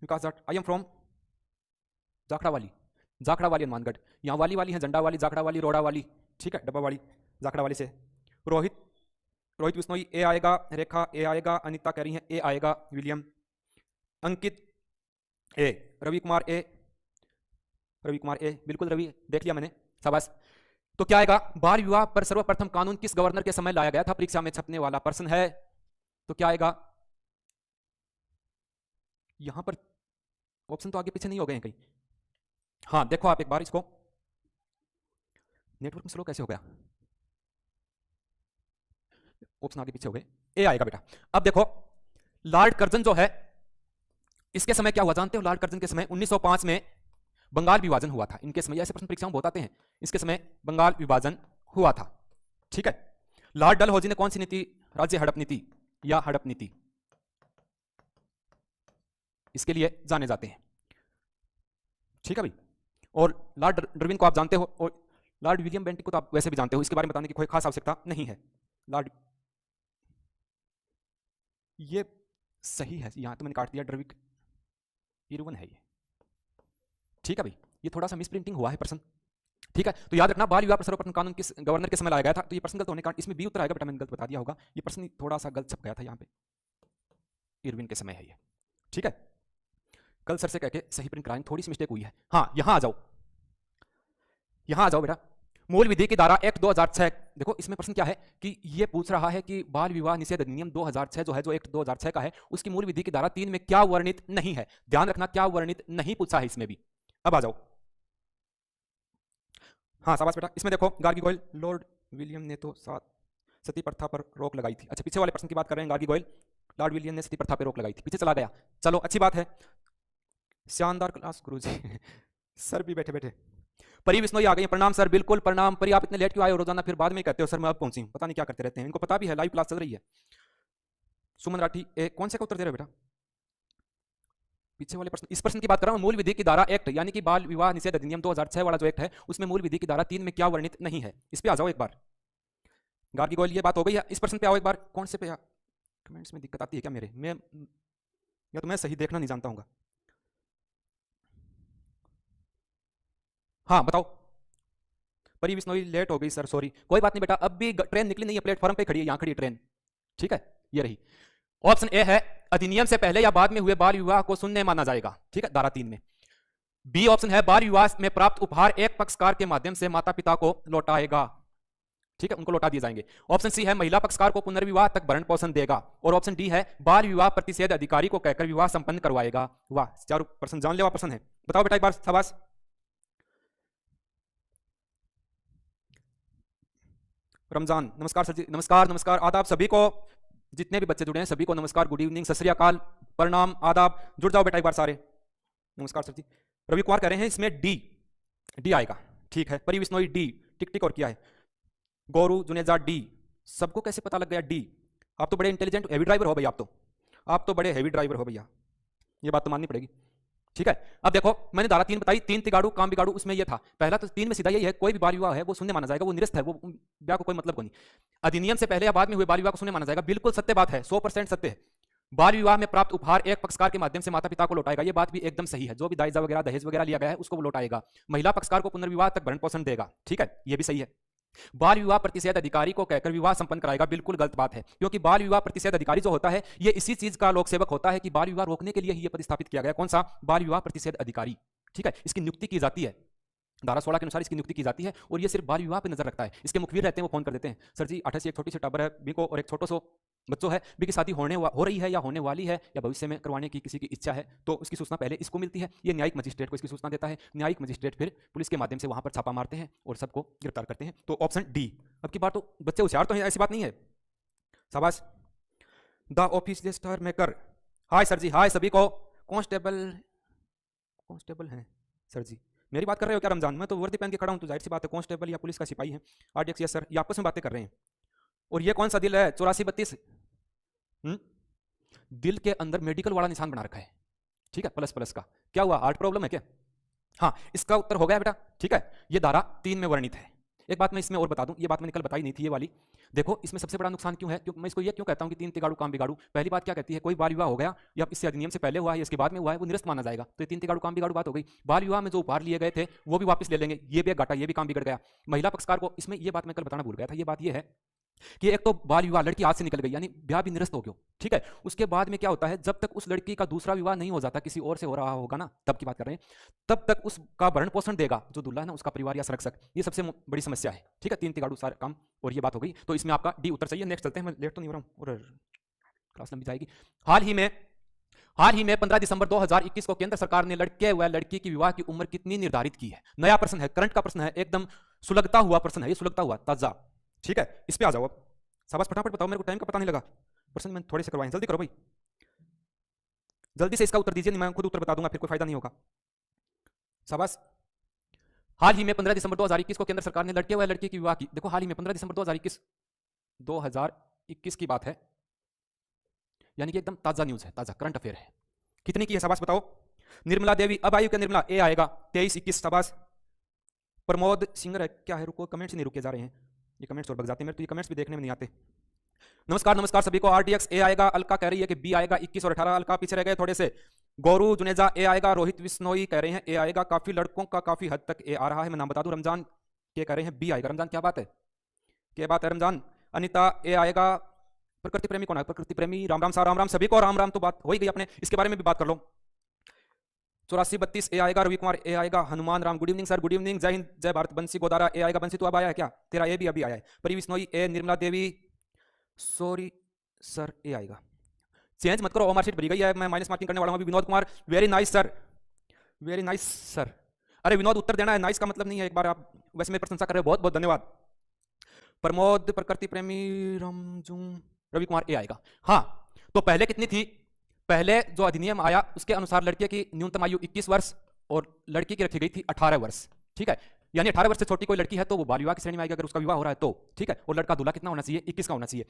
विकास जाट, आई एम फ्रॉम जाखड़ा वाली हनुमानगढ़, यहाँ वाली वाली है, झंडा वाली, जाखड़ा वाली, रोड़ा वाली, ठीक है, डब्बा वाली, जाखड़ा वाली से। रोहित बिश्नोई ए आएगा, रेखा ए आएगा, अनिता कह रही है ए आएगा, विलियम, अंकित ए, रवि कुमार ए, बिल्कुल रवि, देख लिया मैंने, शाबाश। तो क्या आएगा, बाल विवाह पर सर्वप्रथम कानून किस गवर्नर के समय लाया गया था, परीक्षा में छपने वाला प्रश्न है, तो क्या आएगा यहां पर, ऑप्शन तो आगे पीछे नहीं हो गए हैं कहीं। हाँ देखो आप एक बार इसको, नेटवर्क में स्लो कैसे हो गया, ऑप्शन आगे पीछे हो गए, ए आएगा बेटा। अब देखो, लॉर्ड कर्जन जो है, इसके समय क्या हुआ जानते हो, लॉर्ड कर्जन के समय 1905 में बंगाल विभाजन हुआ था, इनके समय, ऐसे प्रश्न परीक्षाओं में बहुत आते हैं, इसके समय बंगाल विभाजन हुआ था, ठीक है। लॉर्ड डलहौजी ने कौन सी नीति, राज्य हड़प नीति या हड़प नीति, इसके लिए जाने जाते हैं, ठीक है भाई। और लॉर्ड डरविन को आप जानते हो, और लॉर्ड विलियम बेंटिक को तो आप वैसे भी जानते हो, इसके बारे में बताने की कोई खास आवश्यकता नहीं है। लॉर्ड, ये सही है, यहां तो मैंने काट दिया, डरविक इरवन है ये, ठीक है भाई, ये थोड़ा सा मिसप्रिंटिंग हुआ है प्रश्न, ठीक है। तो याद रखना, बाल विवाह पर सर्वप्रथम कानून किस गवर्नर के समय लाया गया था, तो ये प्रश्न गलत होने का, इसमें बी उत्तर आएगा बेटा, मैंने गलत बता दिया होगा, ये प्रश्न थोड़ा सा गलत छप गया था यहाँ पे, इरविन के समय है ये, ठीक है। कल सर से कह के सही प्रिंट कराएं, थोड़ी सी मिस्टेक हुई है। हाँ यहां आ जाओ बेटा, मूल विधि की धारा एक्ट 2006, देखो इसमें प्रश्न क्या है कि ये पूछ रहा है कि बाल विवाह निषेध अधिनियम 2006 जो है, जो एक्ट 2006 का है, उसकी मूल विधि की धारा 3 में क्या वर्णित नहीं है, ध्यान रखना, क्या वर्णित नहीं पूछा है इसमें भी। अब आ जाओ, हाँ शाबाश बेटा, इसमें देखो, गार्गी गोयल, लॉर्ड विलियम ने तो सती प्रथा पर रोक लगाई थी, अच्छा पीछे वाले प्रश्न की बात कर रहे हैं, गार्गी गोयल, लॉर्ड विलियम ने सती प्रथा पर रोक लगाई थी, पीछे चला गया, चलो अच्छी बात है, शानदार क्लास गुरुजी सर भी बैठे बैठे। परी बिश्नोई आ गई, प्रणाम सर, बिल्कुल प्रणाम। परी आप इतने लेट क्यों आए हो, रोजाना फिर बाद में कहते हो सर मैं अब पहुंची हूं, पता नहीं क्या करते रहते हैं, इनको पता भी है लाइव क्लास चल रही है। सुमन राठी कौन से का उत्तर दे रहे हो बेटा, पीछे वाले प्रश्न, इस प्रश्न की बात कर रहा हूं, मूल विधि की धारा एक्ट, यानी कि बाल विवाह निषेध अधिनियम 2006 वाला जो एक्ट है, उसमें मूल विधि की धारा 3 में क्या वर्णित नहीं है, इस पे आ जाओ एक बार। गार्गी गोयल, ये बात हो गई है, इस प्रश्न पे आओ एक बार, कौन से पे, कमेंट्स में दिक्कत आती है क्या मेरे में, या तो मैं सही देखना नहीं जानता हूँ। हाँ बताओ, परी बिश्नोई लेट हो गई सर, सॉरी। कोई बात नहीं बेटा, अब भी ट्रेन निकली नहीं है, प्लेटफॉर्म पे खड़ी है, यहां खड़ी है ट्रेन। ठीक है, ये रही। ऑप्शन ए है अधिनियम से पहले या बाद में हुए बाल विवाह को शून्य माना जाएगा, ठीक है, धारा 3 में। बी ऑप्शन है बाल विवाह में प्राप्त उपहार एक पक्षकार के माध्यम से माता पिता को लौटाएगा, ठीक है, उनको लौटा दिए जाएंगे। ऑप्शन सी है महिला पक्षकार को पुनर्विवाह तक भरण पोषण देगा। और ऑप्शन डी है बाल विवाह प्रतिषेध अधिकारी को कहकर विवाह संपन्न करवाएगा। वाह, चारों प्रश्न जानलेवा प्रश्न है। बताओ बेटा एक बार, शाबाश। रमजान, नमस्कार सर जी, नमस्कार नमस्कार, आदाब सभी को, जितने भी बच्चे जुड़े हैं सभी को नमस्कार, गुड इवनिंग, सत श्री अकाल, प्रणाम, आदाब। जुड़ जाओ बेटा एक बार सारे। नमस्कार सर जी। रवि कुमार कह रहे हैं इसमें डी, डी आएगा, ठीक है। परी बिश्नोई डी, टिक टिक और किया है। गौरू जुनेजा डी, सबको कैसे पता लग गया डी? आप तो बड़े इंटेलिजेंट हेवी ड्राइवर हो भैया, आप तो बड़े हेवी ड्राइवर हो भैया, ये बात तो माननी पड़ेगी। ठीक है, अब देखो मैंने धारा 3 बताई, 3 तिगाड़ू काम बिगाड़ू, उसमें ये था पहला, तो 3 में सीधा यही है, कोई भी बाल विवाह है वो शून्य माना जाएगा, वो निरस्त है, वो ब्याह को कोई मतलब को नहीं। अधिनियम से पहले या बाद में हुए बाल विवाह को शून्य माना जाएगा, बिल्कुल सत्य बात है, 100% सत्य है। बाल विवाह में प्राप्त उपहार एक पक्षकार के माध्यम से माता पिता को लौटाएगा, ये बात भी एकदम सही है। जो भी दाइजा वगैरह दहेज वगैरह लिया गया है उसको वो लौटाएगा। महिला पक्षकार को पुनर्विवाह तक भरण पोषण देगा, ठीक है, ये भी सही है। बाल विवाह प्रतिषेध अधिकारी को कहकर विवाह संपन्न कराएगा, बिल्कुल गलत बात है, क्योंकि बाल विवाह प्रतिषेध अधिकारी जो होता है ये इसी चीज का लोक सेवक होता है कि बाल विवाह रोकने के लिए ही ये पद स्थापित किया गया। कौन सा? बाल विवाह प्रतिषेध अधिकारी, ठीक है। इसकी नियुक्ति की जाती है, धारा 16 के अनुसार इसकी नियुक्ति की जाती है, और ये सिर्फ बाल विवाह पे नजर रखता है। इसके मुखबिर रहते हैं, वो फोन कर देते हैं, सर जी 28 एक छोटी सी टाबर है बीको और एक छोटो सो बच्चों है, बी की शादी हो रही है या होने वाली है या भविष्य में करवाने की किसी की इच्छा है, तो उसकी सूचना पहले इसको मिलती है, ये न्यायिक मजिस्ट्रेट को इसकी सूचना देता है, न्यायिक मजिस्ट्रेट फिर पुलिस के माध्यम से वहां पर छापा मारते हैं और सबको गिरफ्तार करते हैं। तो ऑप्शन डी। अब की बार तो बच्चे होशियार तो हैं, ऐसी बात नहीं है, शाबाश। The office star maker, hi sir ji, hi सभी को। कांस्टेबल हैं सर जी, मेरी बात कर रहे हो क्या रमजान? मैं तो वर्दी पहन के खड़ा हूं, तो जाहिर सी बात है कांस्टेबल या पुलिस का सिपाही है। आरडीएक्स, यस सर, ये आपस में बातें कर रहे हैं। और ये कौन सा दिल है 8432? दिल के अंदर मेडिकल वाला निशान बना रखा है, ठीक है, प्लस प्लस का। क्या हुआ, हार्ट प्रॉब्लम है क्या? हाँ, इसका उत्तर हो गया बेटा, ठीक है। ये धारा 3 में वर्णित है। एक बात मैं इसमें और बता दूं, ये बात मैंने कल बताई नहीं थी ये वाली। देखो इसमें सबसे बड़ा नुकसान क्यों है, क्योंकि मैं इसको ये क्यों कहता हूं कि 3 तिगाड़ू काम बिगाड़ू। पहली बात क्या कहती है, कोई बाल विवाह हो गया या इससे अधिनियम से पहले हुआ है या इसके बाद में हुआ है, वो निरस्त माना जाएगा, तो ये 3 तिगाड़ू काम बिगाड़ू बात हो गई। बाल विवाह में जो उपहार लिए गए थे वो भी वापस ले लेंगे, ये भी एक घाटा, ये भी काम बिगड़ गया। महिला पक्षकार को, इसमें ये बात मैं कल बताना भूल गया था, ये बात ये है कि एक तो बाल विवाह, लड़की हाथ से निकल गई यानी ब्याह भी निरस्त हो गया, ठीक है। उसके बाद में क्या होता है, जब तक उस लड़की का दूसरा विवाह नहीं हो जाता, किसी और से हो रहा होगा ना, तब की बात कर रहे हैं, तब तक उसका भरण पोषण देगा जो दूल्हा है ना, उसका परिवार या संरक्षक। ये सबसे बड़ी समस्या है, ठीक है। 3 तिगाड़ू सारे काम, और ये बात हो गई, तो इसमें आपका डी उत्तर चाहिए। नेक्स्ट चलते हैं, मैं लेट तो नहीं हो रहा हूं और क्लास लंबी जाएगी। हाल ही में 15 दिसंबर 2021 को केंद्र सरकार ने लड़के व लड़की की विवाह की उम्र कितनी निर्धारित की है? नया प्रश्न है, करंट का प्रश्न है, एकदम सुलगता हुआ प्रश्न है, ये सुलगता हुआ ताजा, ठीक है। इस पे आ जाओ अब, शाबाश, फटाफट बताओ, मेरे को टाइम का पता नहीं लगा। प्रश्न मैंने थोड़े से करवाए, जल्दी करो भाई, जल्दी से इसका उत्तर दीजिए, नहीं मैं खुद उत्तर बता दूंगा, फिर कोई फायदा नहीं होगा। शाबाश। हाल ही में 15 दिसंबर 2021 को केंद्र सरकार ने लड़के व लड़की की विवाह की, देखो हाल ही में 15 दिसंबर 2021 की बात है, यानी कि एकदम ताजा न्यूज है, ताजा करंट अफेयर है। कितनी की है शाबाश बताओ? निर्मला देवी, अब आयु क्या निर्मला? ए आएगा, 23-21 शाबाश। प्रमोद सिंगर है क्या है, रुको कमेंट्स नहीं रुके जा रहे हैं, ये कमेंट्स और बग जाते हैं मेरे तो, ये कमेंट्स भी देखने में नहीं आते। नमस्कार नमस्कार सभी को। आरडीएक्स ए आएगा, अलका कह रही है कि बी आएगा, 21 और 18, अलका पीछे रह गए थोड़े से। गौरू जुनेजा ए आएगा, रोहित बिश्नोई कह रहे हैं ए आएगा, काफी लड़कों का काफी हद तक ए आ रहा है, मैं नाम बता दूं, रमजान के कह रहे हैं बी आएगा। रमजान क्या बात है, क्या बात है रमजान? अनिता ए आएगा। प्रकृति प्रेमी कौन है? प्रकृति प्रेमी, राम राम सा, राम राम सभी को, राम राम। तो बात हो ही गई अपने, इसके बारे में भी बात कर लो। 8432 ए आएगा, रवि कुमार ए आएगा, Hanuman Ram good evening sir, good evening, जय हिंद जय भारत। बंसी गोदारा ए आएगा, बंसी तो अब आया है क्या? तेरा ए भी अभी आया है। परी बिश्नोई ए, निर्मला देवी सॉरी सर ए आएगा, चेंज मत करो, मार्कशीट भरी गई है, मैं माइनस मार्किंग करने वाला हूं अभी। Vinod Kumar very nice sir, very nice sir. अरे विनोद उत्तर देना है, नाइस का मतलब नहीं है, एक बार आप वैसे मेरी प्रशंसा कर रहे हो, बहुत बहुत धन्यवाद। प्रमोद, प्रकृति प्रेमी, रमजू, रवि कुमार ए आएगा। हाँ, तो पहले कितनी थी? पहले जो अधिनियम आया उसके अनुसार लड़के की न्यूनतम आयु 21 वर्ष और लड़की की रखी गई थी 18 वर्ष, ठीक है। यानी 18 वर्ष से छोटी कोई लड़की है तो वो बाल विवाह की श्रेणी में आएगी अगर उसका विवाह हो रहा है तो, ठीक है। और लड़का दूल्हा कितना होना चाहिए? 21 का होना चाहिए।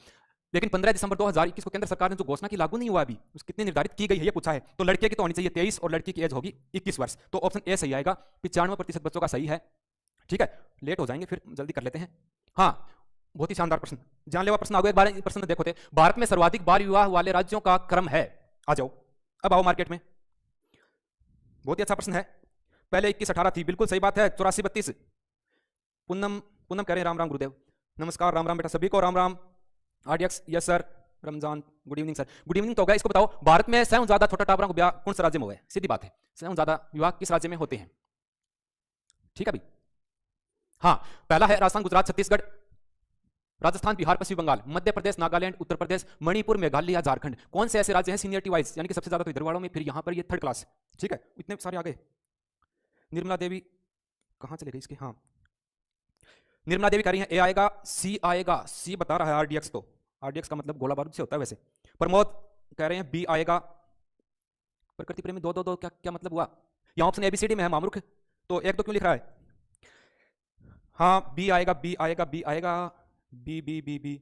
लेकिन 15 दिसंबर 2021 को केंद्र सरकार ने जो घोषणा की लागू नहीं हुआ अभी, उस कितनी निर्धारित की गई है ये पूछा है, तो लड़के की तो होनी चाहिए 23 और लड़की की एज होगी 21 वर्ष। तो ऑप्शन ए सही आएगा, 95% बच्चों का सही है, ठीक है। लेट हो जाएंगे फिर जल्दी कर लेते हैं। हाँ, बहुत ही शानदार प्रश्न, जानलेवा प्रश्न आ गया। एक बार प्रश्न देखो थे, भारत में सर्वाधिक बाल विवाह वाले राज्यों का क्रम है, आ जाओ अब आओ मार्केट में। बहुत ही अच्छा प्रश्न है। पहले 21-18 थी, बिल्कुल सही बात है, 84-32। पूनम पूनम कह रहे हैं राम राम गुरुदेव। नमस्कार, राम राम बेटा सभी को, Ram Ram. RDX yes sir. Ramzan good evening sir. Good evening तो होगा। इसको बताओ, भारत में सबसे ज्यादा छोटा टाबरा को ब्याह कौन से राज्य में हुआ है? सीधी बात है, सबसे ज्यादा विवाह किस राज्य में होते हैं? ठीक है भाई। हाँ, पहला है राजस्थान, गुजरात, छत्तीसगढ़, राजस्थान, बिहार, पश्चिम बंगाल, मध्य प्रदेश, नागालैंड, उत्तर प्रदेश, मणिपुर, मेघालय, झारखंड। कौन से ऐसे राज्य हैं सीनियरिटी वाइज, यानी कि सबसे ज्यादा तो इधर वालों में, फिर यहां पर ये थर्ड क्लास। ठीक है, इतने सारे आ गए। निर्मला देवी कहां चले गई इसके? हाँ, निर्मला देवी कह रही है ए आएगा, सी आएगा, सी बता रहा है आरडीएक्स। तो आरडीएक्स का मतलब गोला बारूद से होता है वैसे। प्रमोद कह रहे हैं बी आएगा। प्रकृति प्रेमी दो दो दो क्या क्या मतलब हुआ? यहां ऑप्शन एबीसीडी में है मामूर्ख, तो एक दो क्यों लिख रहा है? हाँ, बी आएगा, बी आएगा, बी आएगा, B B B B.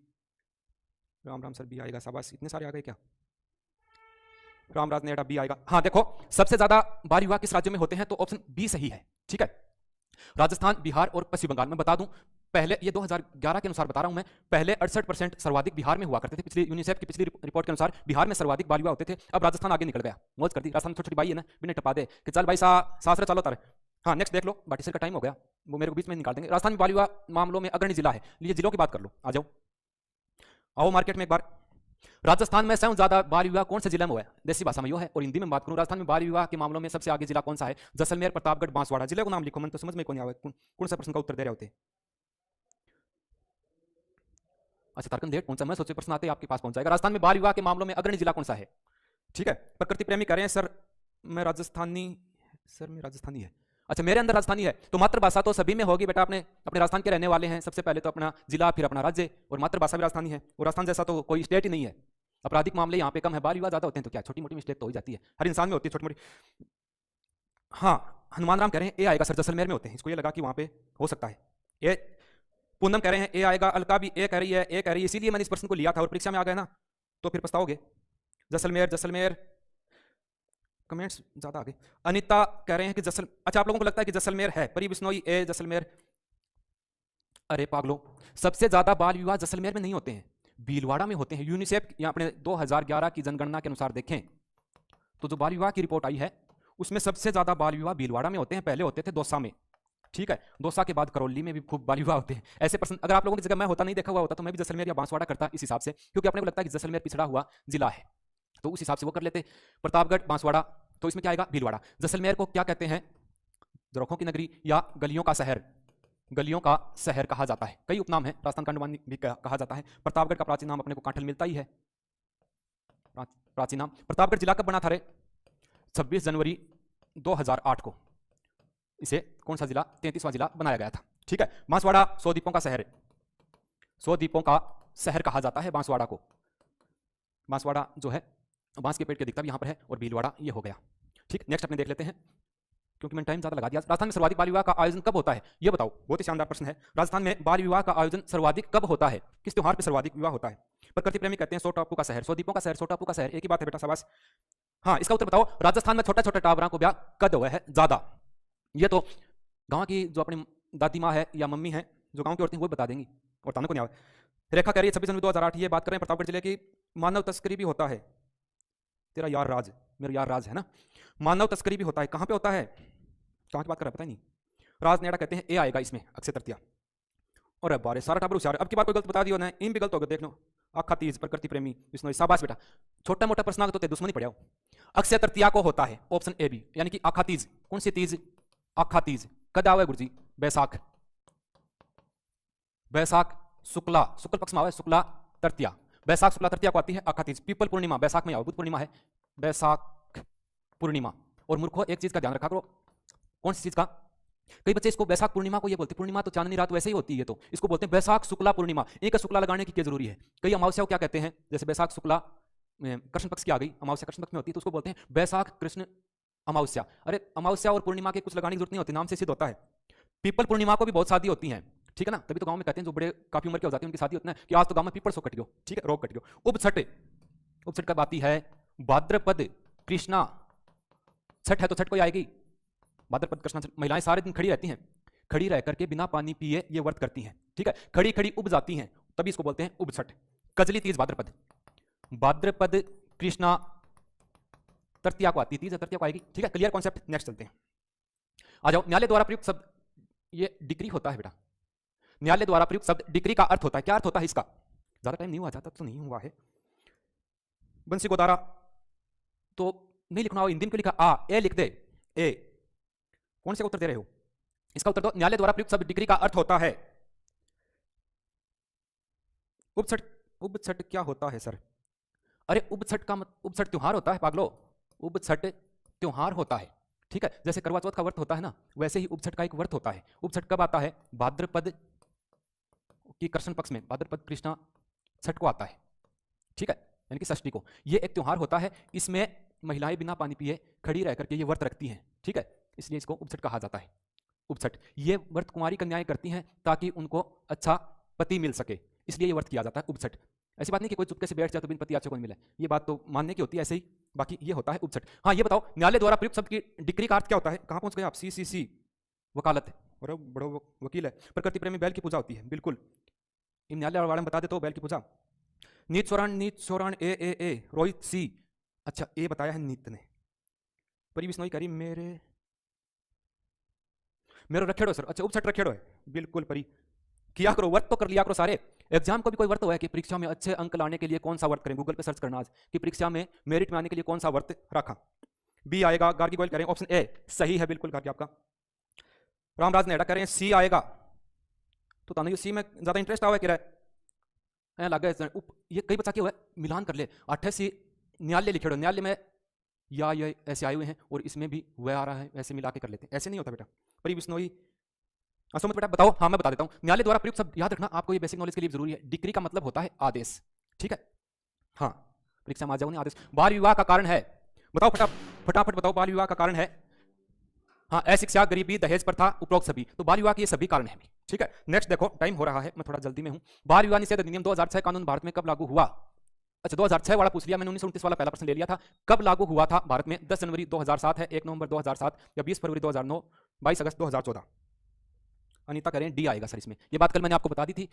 Ram Ram sir, B आएगा, शाबाश। इतने सारे आ गए क्या? रामराज नेड़ा, बी आएगा। हाँ देखो, सबसे ज्यादा बाल विवाह किस राज्य में होते हैं? तो ऑप्शन बी सही है। ठीक है, राजस्थान, बिहार और पश्चिम बंगाल। में बता दूं, पहले ये 2011 के अनुसार बता रहा हूं मैं, पहले 68% सर्वाधिक बिहार में हुआ करते थे। पिछली यूनिसेफ की पिछली रिपोर्ट के अनुसार बिहार में सर्वाधिक बाल विवाह होते थे। अब राजस्थान आगे निकल गया, मौज कर दी। राजस्थान छोटी छोटी बाई है ना, बिना टपा दे कि चल भाई सासरे चलो तारे। हाँ नेक्स्ट देख लो, बाटी सर का टाइम हो गया, वो मेरे को बीच में निकाल देंगे। राजस्थान में बाल विवाह मामलों में अग्रणी जिला है। ये जिलों की बात कर लो, आ जाओ, आओ मार्केट में एक बार। राजस्थान में सबसे ज्यादा बाल विवाह कौन से जिला में हुआ है? देसी भाषा में यो है, और हिंदी में बात करूं, राजस्थान में बाल विवाह के मामलों में सबसे आगे जिला कौन सा है? जैसलमेर, प्रतापगढ़, बांसवाड़ा। जिले को नाम लिखो, मन तो समझ में कौन आवे, कौन सा प्रश्न का उत्तर दे रहे होते? अच्छा, तारकन लेट पहुंचा, मैं सोचे प्रश्न आते आपके पास पहुंच जाएगा। राजस्थान में बाल विवाह के मामलों में अग्रणी जिला कौन सा है? ठीक है, प्रकृति प्रेमी कह रहे हैं सर मैं राजस्थानी, सर मैं राजस्थानी है। अच्छा, मेरे अंदर राजस्थानी है, तो मातृभाषा तो सभी में होगी बेटा। अपने अपने राजस्थान के रहने वाले हैं, सबसे पहले तो अपना जिला, फिर अपना राज्य, और मातृभाषा भी राजस्थानी है। और राजस्थान जैसा तो कोई स्टेट ही नहीं है। आपराधिक मामले यहाँ पे कम है, बाल विवाह ज्यादा होते हैं, तो क्या छोटी मोटी मिस्टेक तो हो जाती है, हर इंसान में होती है छोटी मोटी। हाँ, हनुमान राम कह रहे हैं ए आएगा सर, जैसलमेर में होते हैं। इसको ये लगा कि वहां पे हो सकता है ए। पूनम कह रहे हैं ए आएगा, अलका भी ए कह रही है, ए कह रही है, इसीलिए मैंने इस प्रश्न को लिया था और परीक्षा में आ गया ना, तो फिर पछताओगे। जैसलमेर, जैसलमेर, कमेंट्स ज्यादा आ गए। अनिता कह रहे हैं कि अच्छा आप लोगों को लगता है कि जैसलमेर है, परी बिश्नोई ए जैसलमेर। अरे पागलो, सबसे ज्यादा बाल विवाह जैसलमेर में नहीं होते हैं, भीलवाड़ा में होते हैं। यूनिसेफ या अपने 2011 की जनगणना के अनुसार देखें तो जो बाल विवाह की रिपोर्ट आई है उसमें सबसे ज्यादा बाल विवाह भीलवाड़ा में होते हैं। पहले होते थे दौसा में। ठीक है, दौसा के बाद करौली में भी खूब बाल विवाह होते हैं। ऐसे प्रश्न अगर आप लोगों की जगह मैं होता, नहीं देखा हुआ होता, तो मैं भी जैसलमेर या बांसवाड़ा करता इस हिसाब से, क्योंकि अपने को लगता है कि जैसलमेर पिछड़ा हुआ जिला है, तो उस हिसाब से वो कर लेते। प्रतापगढ़, बांसवाड़ा, तो इसमें क्या आएगा? भीलवाड़ा। जैसलमेर को क्या कहते हैं? जोरखों की नगरी या गलियों का शहर, गलियों का शहर कहा जाता है। कई उपनाम है, राजस्थान कांडवानी भी कहा जाता है। प्रतापगढ़ का प्राचीन नाम अपने को कांठल मिलता ही है, प्राचीन नाम। प्रतापगढ़ जिला कब बना था रे? 26 जनवरी 2008 को इसे कौन सा जिला, 33वां जिला बनाया गया था। ठीक है, बांसवाड़ा 100 द्वीपों का शहर, 100 द्वीपों का शहर कहा जाता है बांसवाड़ा को। बांसवाड़ा जो है बांस के पेड़ के दिखता भी यहां पर है, और भीलवाड़ा ये हो गया। ठीक, नेक्स्ट अपने देख लेते हैं, क्योंकि मैंने टाइम ज्यादा लगा दिया। राजस्थान में सर्वाधिक बाल विवाह का आयोजन कब होता है? ये बताओ, बहुत ही शानदार प्रश्न है। राजस्थान में बाल विवाह का आयोजन सर्वाधिक कब होता है? किस त्योहार पे सर्वाधिक विवाह होता है? प्रकृति प्रेमी कहते हैं 100 टापू का शहर, 100 द्वीपों का शहर, 100 टापू का शहर, एक ही बात है बेटा, शाबाश। हाँ, इसका उत्तर बताओ, राजस्थान में छोटा छोटा टाबरा को ब्याह कद हुआ है ज्यादा? ये तो गांव की जो अपनी दादी माँ है या मम्मी है, जो गांव की औरतें, वो बता देंगी, और ताने को नहीं आवे। रेखा कह रही है 26 जनवरी 2008, ये बात कर रहे हैं प्रतापगढ़ जिले की। मानव तस्करी भी होता है, तेरा यार राज, मेरा यार राज है ना। मानव तस्करी भी होता है, कहां पे होता है, कहां की बात कर रहा है पता ही नहीं। राजनेड़ा कहते हैं ए आएगा इसमें, अक्षय तृतीया। और बारे सारा टाबर होशियार, अब की बार कोई गलत बता दियो ना, इन भी गलत हो गया, देख लो। आखा तीज, प्रकृति प्रेमी, विष्णु, शाबाश बेटा, छोटा मोटा प्रश्न तो दुश्मनी पड़ जाओ। अक्षय तृतीया को होता है ऑप्शन ए बी, यानी कि आखा तीज। कौन सी तीज? आखा तीज कद आवे गुरुजी? बैसाख, बैसाख शुक्ला, शुक्ल पक्ष में आवे, शुक्ला तृतीया, बैसाख शुक्ला तृतीया को आती है आखा तीज। पीपल पूर्णिमा बैसाख में आवे, बुध पूर्णिमा है बैसाख पूर्णिमा। और मूर्खों एक चीज का ध्यान रखा करो, कौन सी चीज का? कई बच्चे इसको बैसाख पूर्णिमा को ये बोलते, पूर्णिमा तो चांदनी रात वैसे ही होती है, तो इसको बोलते हैं बैसाख शुक्ला पूर्णिमा। एक शुक्ला लगाने की क्या जरूरी है? कई अमावस्या को क्या कहते हैं, जैसे बैसाख शुक्ला कृष्ण पक्ष की आ गई, अमावस्या कृष्ण पक्ष में होती है, तो उसको बोलते हैं बैसाख कृष्ण अमावस्या। अरे अमावस्या और पूर्णिमा के कुछ लगाने की जरूरत नहीं होती, नाम से सिद्ध होता है। पीपल पूर्णिमा को भी बहुत शादी होती है, ठीक है ना, तभी तो गांव में कहते हैं जो बड़े काफी उम्र के हो जाते हैं उनकी शादी होती है कि आज तो गांव में पीपल सो कट गयो, ठीक है, रोग कट गयो। उपछठ, उपछठ कब आती है? भाद्रपद कृष्णा छठ है तो छठ कोई आएगी, भाद्रपद कृष्णा। महिलाएं सारे दिन खड़ी रहती हैं, खड़ी रह करके बिना पानी पिए ये व्रत करती हैं, ठीक है, खड़ी खड़ी उब जाती हैं, तभी इसको बोलते हैं उपछठ। कजली तीज भाद्रपद, भाद्रपद कृष्णा तृतीया को आती है, तीज तृतीया को आएगी, ठीक है, क्लियर कॉन्सेप्ट। नेक्स्ट चलते हैं, आ जाओ। न्यायालय द्वारा प्रयुक्त शब्द, ये डिग्री होता है बेटा, न्यायालय द्वारा प्रयुक्त शब्द डिक्री का अर्थ होता है, क्या अर्थ होता है इसका? ज्यादा टाइम नहीं हुआ, जाता तो नहीं हुआ है। बंसी गोदारा तो नहीं लिखना हो, हिंदी में क्यों लिखा? ए लिख दे, ए। कौन से उत्तर दे रहे हो? इसका उत्तर दो। न्यायालय द्वारा प्रयुक्त शब्द डिक्री का अर्थ होता है। उपछट, उपछट क्या होता है सर? अरे उपछट का उपछट त्योहार होता है पागलो, उपछट त्योहार होता है, ठीक है। जैसे करवा चौथ का व्रत होता है ना, वैसे ही उपछट का एक व्रत होता है। उपछट कब आता है? भाद्रपद की कृष्ण पक्ष में, भाद्रपद कृष्णा छठ को आता है, ठीक है, यानी कि षष्ठी को। ये एक त्योहार होता है, इसमें महिलाएं बिना पानी पिए खड़ी रह करके ये व्रत रखती हैं, ठीक है, इसलिए इसको उपछट कहा जाता है। उपछट ये व्रत कुमारी कन्याएं करती हैं ताकि उनको अच्छा पति मिल सके, इसलिए ये व्रत किया जाता है उपछट। ऐसी बात नहीं कि कोई चुपके से बैठ जाए तो बिन पति अच्छे को नहीं मिले, ये बात तो मानने की होती है ऐसे ही, बाकी ये होता है उपछट। हाँ ये बताओ, न्यायालय द्वारा प्रयुक्त शब्द की डिक्री का अर्थ क्या होता है? कहां पहुंच गए आप? सी वकालत, और बड़ो वकील है। प्रकृति प्रेमी बैल की पूजा होती है, बिल्कुल। इन न्यायालय वाले में बता दे तो बैल की पूजा। नीत सोरान ए रोहित सी, अच्छा ए बताया है नीत ने। परी बिश्नोई करी मेरे रखेड़ो सर, अच्छा उपछट रखेड़ो है, बिल्कुल परी। किया करो वर्त तो कर लिया करो सारे। एग्जाम को भी कोई वर्त हुआ है कि परीक्षा में अच्छे अंक लाने के लिए कौन सा वर्त करें? गूगल पे सर्च करना आज कि परीक्षा में मेरिट में आने के लिए कौन सा वर्त रखा। बी आएगा, गार्गी गोयल करें, ऑप्शन ए सही है, बिल्कुल गार्गी आपका। रामराज नेड़ा करें सी आएगा, तो तानु सी में ज्यादा इंटरेस्ट आवा कि रहा लगे। ये कई बच्चा क्या हुआ है, मिलान कर ले, 88 न्यायालय लिखे हो, न्यायालय में या ये ऐसे आए हुए हैं और इसमें भी वह आ रहा है, ऐसे मिला के कर लेते हैं, ऐसे नहीं होता बेटा। परी बिश्नोई असमत बेटा बताओ। हाँ मैं बता देता हूं, न्यायालय द्वारा प्रयुक्त शब्द याद रखना आपको, ये बेसिक नॉलेज के लिए जरूरी है। डिक्री का मतलब होता है आदेश, ठीक है। हाँ परीक्षा में आ जाओ नहीं, आदेश। बाल विवाह का कारण है बताओ, फटाफट बताओ, बाल विवाह का कारण है। हाँ अशिक्षा, गरीबी, दहेज प्रथा, उपरोक्त सभी, तो बाल विवाह के ये सभी कारण है, ठीक है। नेक्स्ट देखो, टाइम हो रहा है, मैं थोड़ा जल्दी में हूं। बाल विवाह निषेध अधिनियम 2006 कानून भारत में कब लागू हुआ? अच्छा 2006 वाला पूछ लिया मैंने, 1929 वाला पहला प्रश्न ले लिया था। कब लागू हुआ था भारत में? 10 जनवरी 2007 है, 1 नवंबर 2007 या 20 फरवरी 2009, 22 अगस्त 2014। अनीता करें डी आएगा सर इसमें। ये बात कल मैंने आपको बता दी थी।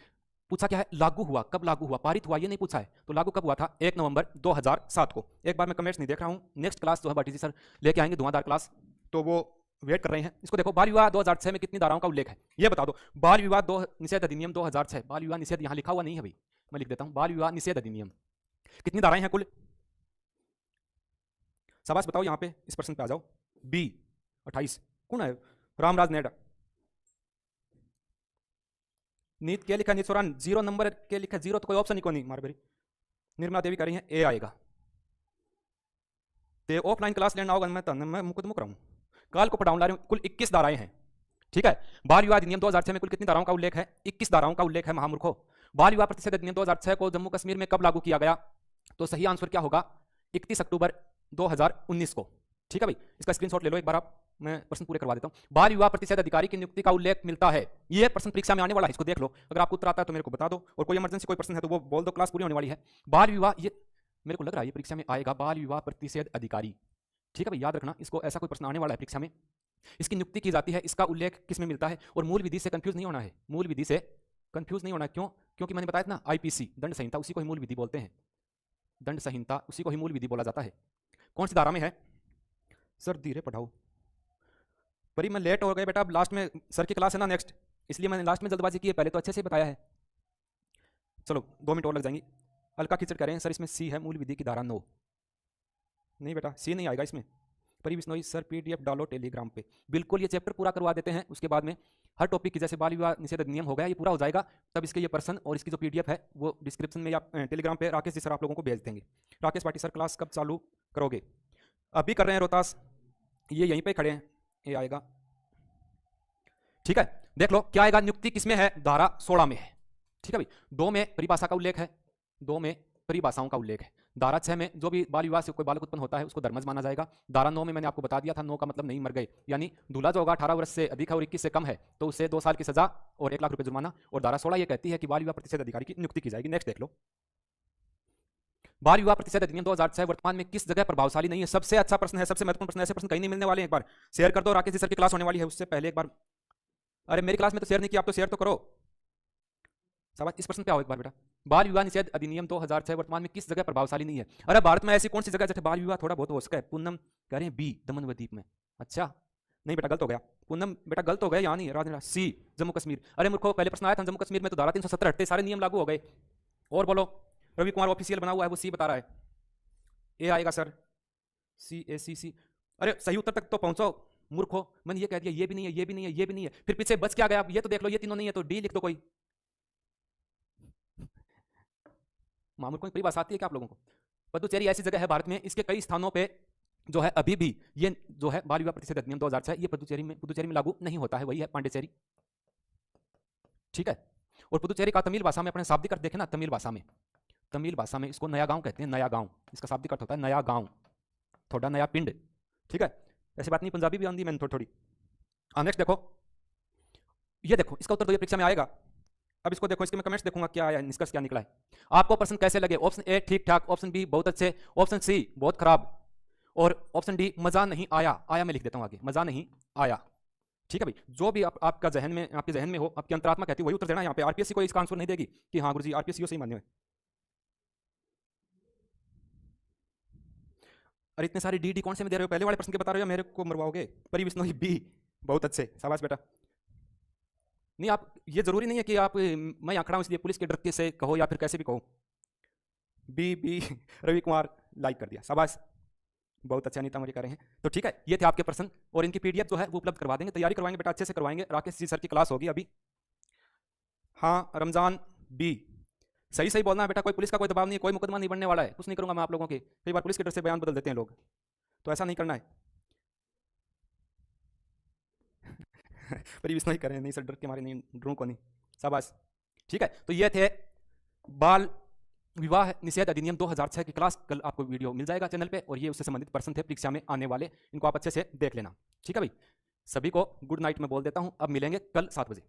पूछा क्या है? लागू हुआ, कब लागू हुआ, पारित हुआ ये नहीं पूछा है। तो लागू कब हुआ था? 1 नवंबर 2007 को। एक बार मैं कमेंट्स नहीं देख रहा हूं, नेक्स्ट क्लास जो है बाटी जी सर लेके आएंगे धुआंधार क्लास, तो वो वेट कर रहे हैं। इसको देखो, बाल विवाह 2006 में कितनी धाराओं का उल्लेख है ये बता दो। बाल विवाह निषेध अधिनियम 2006, बाल विवाह निषेध यहां लिखा हुआ नहीं है भाई, मैं लिख देता हूं, बाल विवाह निषेध अधिनियम कितनी धाराएं हैं कुल? शाबाश बताओ, यहां पे इस प्रश्न पे आ जाओ। बी 28। कौन है? रामराज नेडा। नीत क्या लिखा? नीत सोरान 0 नंबर के लिखा, 0 तो कोई ऑप्शन ही को नहीं मार बेरी। निर्मला देवी कर रही है, ए आएगा। ते ऑफलाइन क्लास लेना होगा, मैं मुकदम कर रहा हूं, काल को पढ़ाऊं ला रहा हूं। कुल 21 धाराएं हैं, ठीक है। बाल विवाह अधिनियम 2006 में कुल कितनी धाराओं का उल्लेख है? 21 धाराओं का उल्लेख है महामूर्खों। बाल विवाह प्रतिषेध अधिनियम 2006 को जम्मू कश्मीर में कब लागू किया गया? तो सही आंसर क्या होगा? 31 अक्टूबर 2019 को, ठीक है भाई। इसका स्क्रीनशॉट ले लो एक बार आप, मैं प्रश्न पूरे करवा देता हूं। बाल विवाह प्रतिषेध अधिकारी की नियुक्ति का उल्लेख मिलता है, यह प्रश्न परीक्षा में आने वाला है, इसको देख लो। अगर आपको उत्तर आता है तो मेरे को बता दो, और कोई इमरजेंसी कोई प्रश्न है तो वो बोल दो, क्लास पूरी होने वाली है। बाल विवाह, ये मेरे को लग रहा है ये परीक्षा में आएगा, बाल विवाह प्रतिषेध अधिकारी, ठीक है भाई, याद रखना इसको, ऐसा कोई प्रश्न आने वाला है परीक्षा में। इसकी नियुक्ति की जाती है, इसका उल्लेख किस में मिलता है? और मूल विधि से कंफ्यूज नहीं होना है, मूल विधि से कंफ्यूज नहीं होना है। क्यों? क्योंकि मैंने बताया था ना, आईपीसी दंड संहिता, उसी को ही मूल विधि बोलते हैं, दंड संहिता उसी को ही मूल विधि बोला जाता है। कौन सी धारा में है सर? धीरे पढ़ाओ परी, मैं लेट हो गया बेटा, अब लास्ट में सर की क्लास है ना नेक्स्ट, इसलिए मैंने लास्ट में जल्दबाजी की है, पहले तो अच्छे से बताया है। चलो 2 मिनट और लग जाएंगे। अलका खिचड़ कह रहे हैं सर इसमें सी है, मूल विधि की धारा 9। नहीं बेटा सी नहीं आएगा इसमें। परी बिश्नोई सर पीडीएफ डालो टेलीग्राम पे, बिल्कुल। ये चैप्टर पूरा करवा देते हैं, उसके बाद में हर टॉपिक की, जैसे बाल विवाह निषेध अधिनियम हो गया, ये पूरा हो जाएगा, तब इसके ये प्रश्न और इसकी जो पीडीएफ है वो डिस्क्रिप्शन में या टेलीग्राम पे राकेश जी सर आप लोगों को भेज देंगे। राकेश पाटी सर क्लास कब चालू करोगे? अभी कर रहे हैं रोहतास, ये यहीं पे खड़े हैं, ये आएगा, ठीक है। देख लो क्या आएगा, नियुक्ति किसमें है? धारा 16 में है, ठीक है भाई। 2 में परिभाषा का उल्लेख है, 2 में परिभाषाओं का उल्लेख है। धारा 6 में जो भी बाल विवाह से कोई बालक उत्पन्न होता है उसको धर्मज माना जाएगा। धारा 9 में मैंने आपको बता दिया था, 9 का मतलब नहीं मर गए, यानी दूल्हा जो होगा 18 वर्ष से अधिक है और 21 से कम है तो उसे 2 साल की सजा और 1 लाख रुपए जुर्माना। और धारा 16 ये कहती है कि बाल विवाह प्रतिषेध अधिकारी की नियुक्ति की जाएगी। नेक्स्ट देख लो, बाल विवाह प्रतिषेध अधिनियम 2006 वर्तमान में किस जगह प्रभावशाली नहीं है? सबसे अच्छा प्रश्न है, सबसे महत्वपूर्ण प्रश्न, ऐसे प्रश्न कहीं नहीं मिलने वाले हैं। एक बार शेयर कर दो, राकेश जी सर की क्लास होने वाली है, उससे पहले एक बार, अरे मेरी क्लास में तो शेयर नहीं किया, आप तो शेयर तो करो। सब इस प्रश्न पे आओ एक बार बेटा। बाल विवाह निषेध अधिनियम 2006 वर्तमान में किस जगह प्रभावशाली नहीं है? अरे भारत में ऐसी कौन सी जगह जैसे बाल विवाह थोड़ा बहुत हो सका है? पूनम कह रहे हैं बी, दमन व दीप में। अच्छा नहीं बेटा गलत हो गया, पूनम बेटा गलत हो गए, यहाँ नहीं है राजनीति। सी जम्मू कश्मीर। अरे मूर्खों, पहले प्रश्न आया था जम्मू कश्मीर में तो धारा 370 हटते सारे नियम लागू हो गए। और बोलो, रवि कुमार ऑफिशियल बना हुआ है वो सी बता रहा है। ए आएगा सर, सी ए सी सी। अरे सही उत्तर तक तो पहुंचो मूर्खो, मैंने ये कह दिया ये भी नहीं है, ये भी नहीं है, ये भी नहीं है, फिर पीछे बच क्या गया? ये तो देख लो, ये तीनों नहीं है तो डी लिख दो कोई। मामूल कोई परिभाषा आती है क्या आप लोगों को? पुदुचेरी ऐसी जगह है भारत में, इसके कई स्थानों पे जो है अभी भी ये जो है बाल विवाह प्रतिषेध अधिनियम 2006 ये पुदुचेरी में लागू नहीं होता है, वही है पांडिचेरी। ठीक है। और पुदुचेरी का तमिल भाषा में अपने शाब्दिक अर्थ देखें ना, तमिल भाषा में इसको नया गांव कहते हैं, नया गांव। इसका शाब्दिक अर्थ होता है नया गांव, थोड़ा नया पिंड। ठीक है, ऐसी बात नहीं, पंजाबी भी आंदी मैंने थोड़ी थोड़ी। नेक्स्ट देखो, ये देखो इसका उत्तर तो ये परीक्षा में आएगा। अब इसको देखो, इसके मैं कमेंट्स देखूंगा क्या आया, निष्कर्ष क्या निकला है। आपको प्रश्न कैसे लगे? ऑप्शन ए ठीक ठाक, ऑप्शन बी बहुत अच्छे, ऑप्शन सी बहुत खराब, और ऑप्शन डी मजा नहीं आया। आया मैं लिख देता हूं आगे, मजा नहीं आया। ठीक है भाई, जो भी आपका जहन में, आपके जहन में हो, आपकी अंतरात्मा कहती है वही उत्तर देना। यहाँ पे आरपीएससी कोई इसका आंसर नहीं देगी कि हाँ गुरुजी आरपीएससी सही मान्य है। अरे इतने सारे डी कौन से में दे रहे हो? पहले वाले प्रश्न के बता रहे हो या मेरे को मरवाओगे? परी विष्णोई बी, बहुत अच्छे, शाबाश बेटा। नहीं आप, ये जरूरी नहीं है कि आप मैं यहाँ खड़ा हूं इसलिए पुलिस के डर से कहो या फिर कैसे भी कहो। B B Ravi Kumar like कर दिया, शाबाश, बहुत अच्छा अनीता मुझे कर रहे हैं। तो ठीक है, ये थे आपके प्रश्न और इनकी पीडीएफ जो है वो उपलब्ध करवा देंगे, तैयारी करवाएंगे बेटा, अच्छे से करवाएंगे। राकेश जी सर की क्लास होगी अभी। हाँ रमजान बी, सही सही बोलना है बेटा, कोई पुलिस का कोई दबाव नहीं है, कोई मुकदमा नहीं बनने वाला है, कुछ नहीं करूंगा मैं आप लोगों के। कई बार पुलिस के डर से बयान बदल देते हैं लोग, तो ऐसा नहीं करना है। पर विष्णु ही करें, नहीं सर डर के मारे नहीं डरूं को नहीं, शाबाश। ठीक है, तो ये थे बाल विवाह निषेध अधिनियम 2006 की क्लास। कल आपको वीडियो मिल जाएगा चैनल पे, और ये उससे संबंधित प्रश्न थे परीक्षा में आने वाले, इनको आप अच्छे से देख लेना। ठीक है भाई, सभी को गुड नाइट में बोल देता हूं, अब मिलेंगे कल 7 बजे।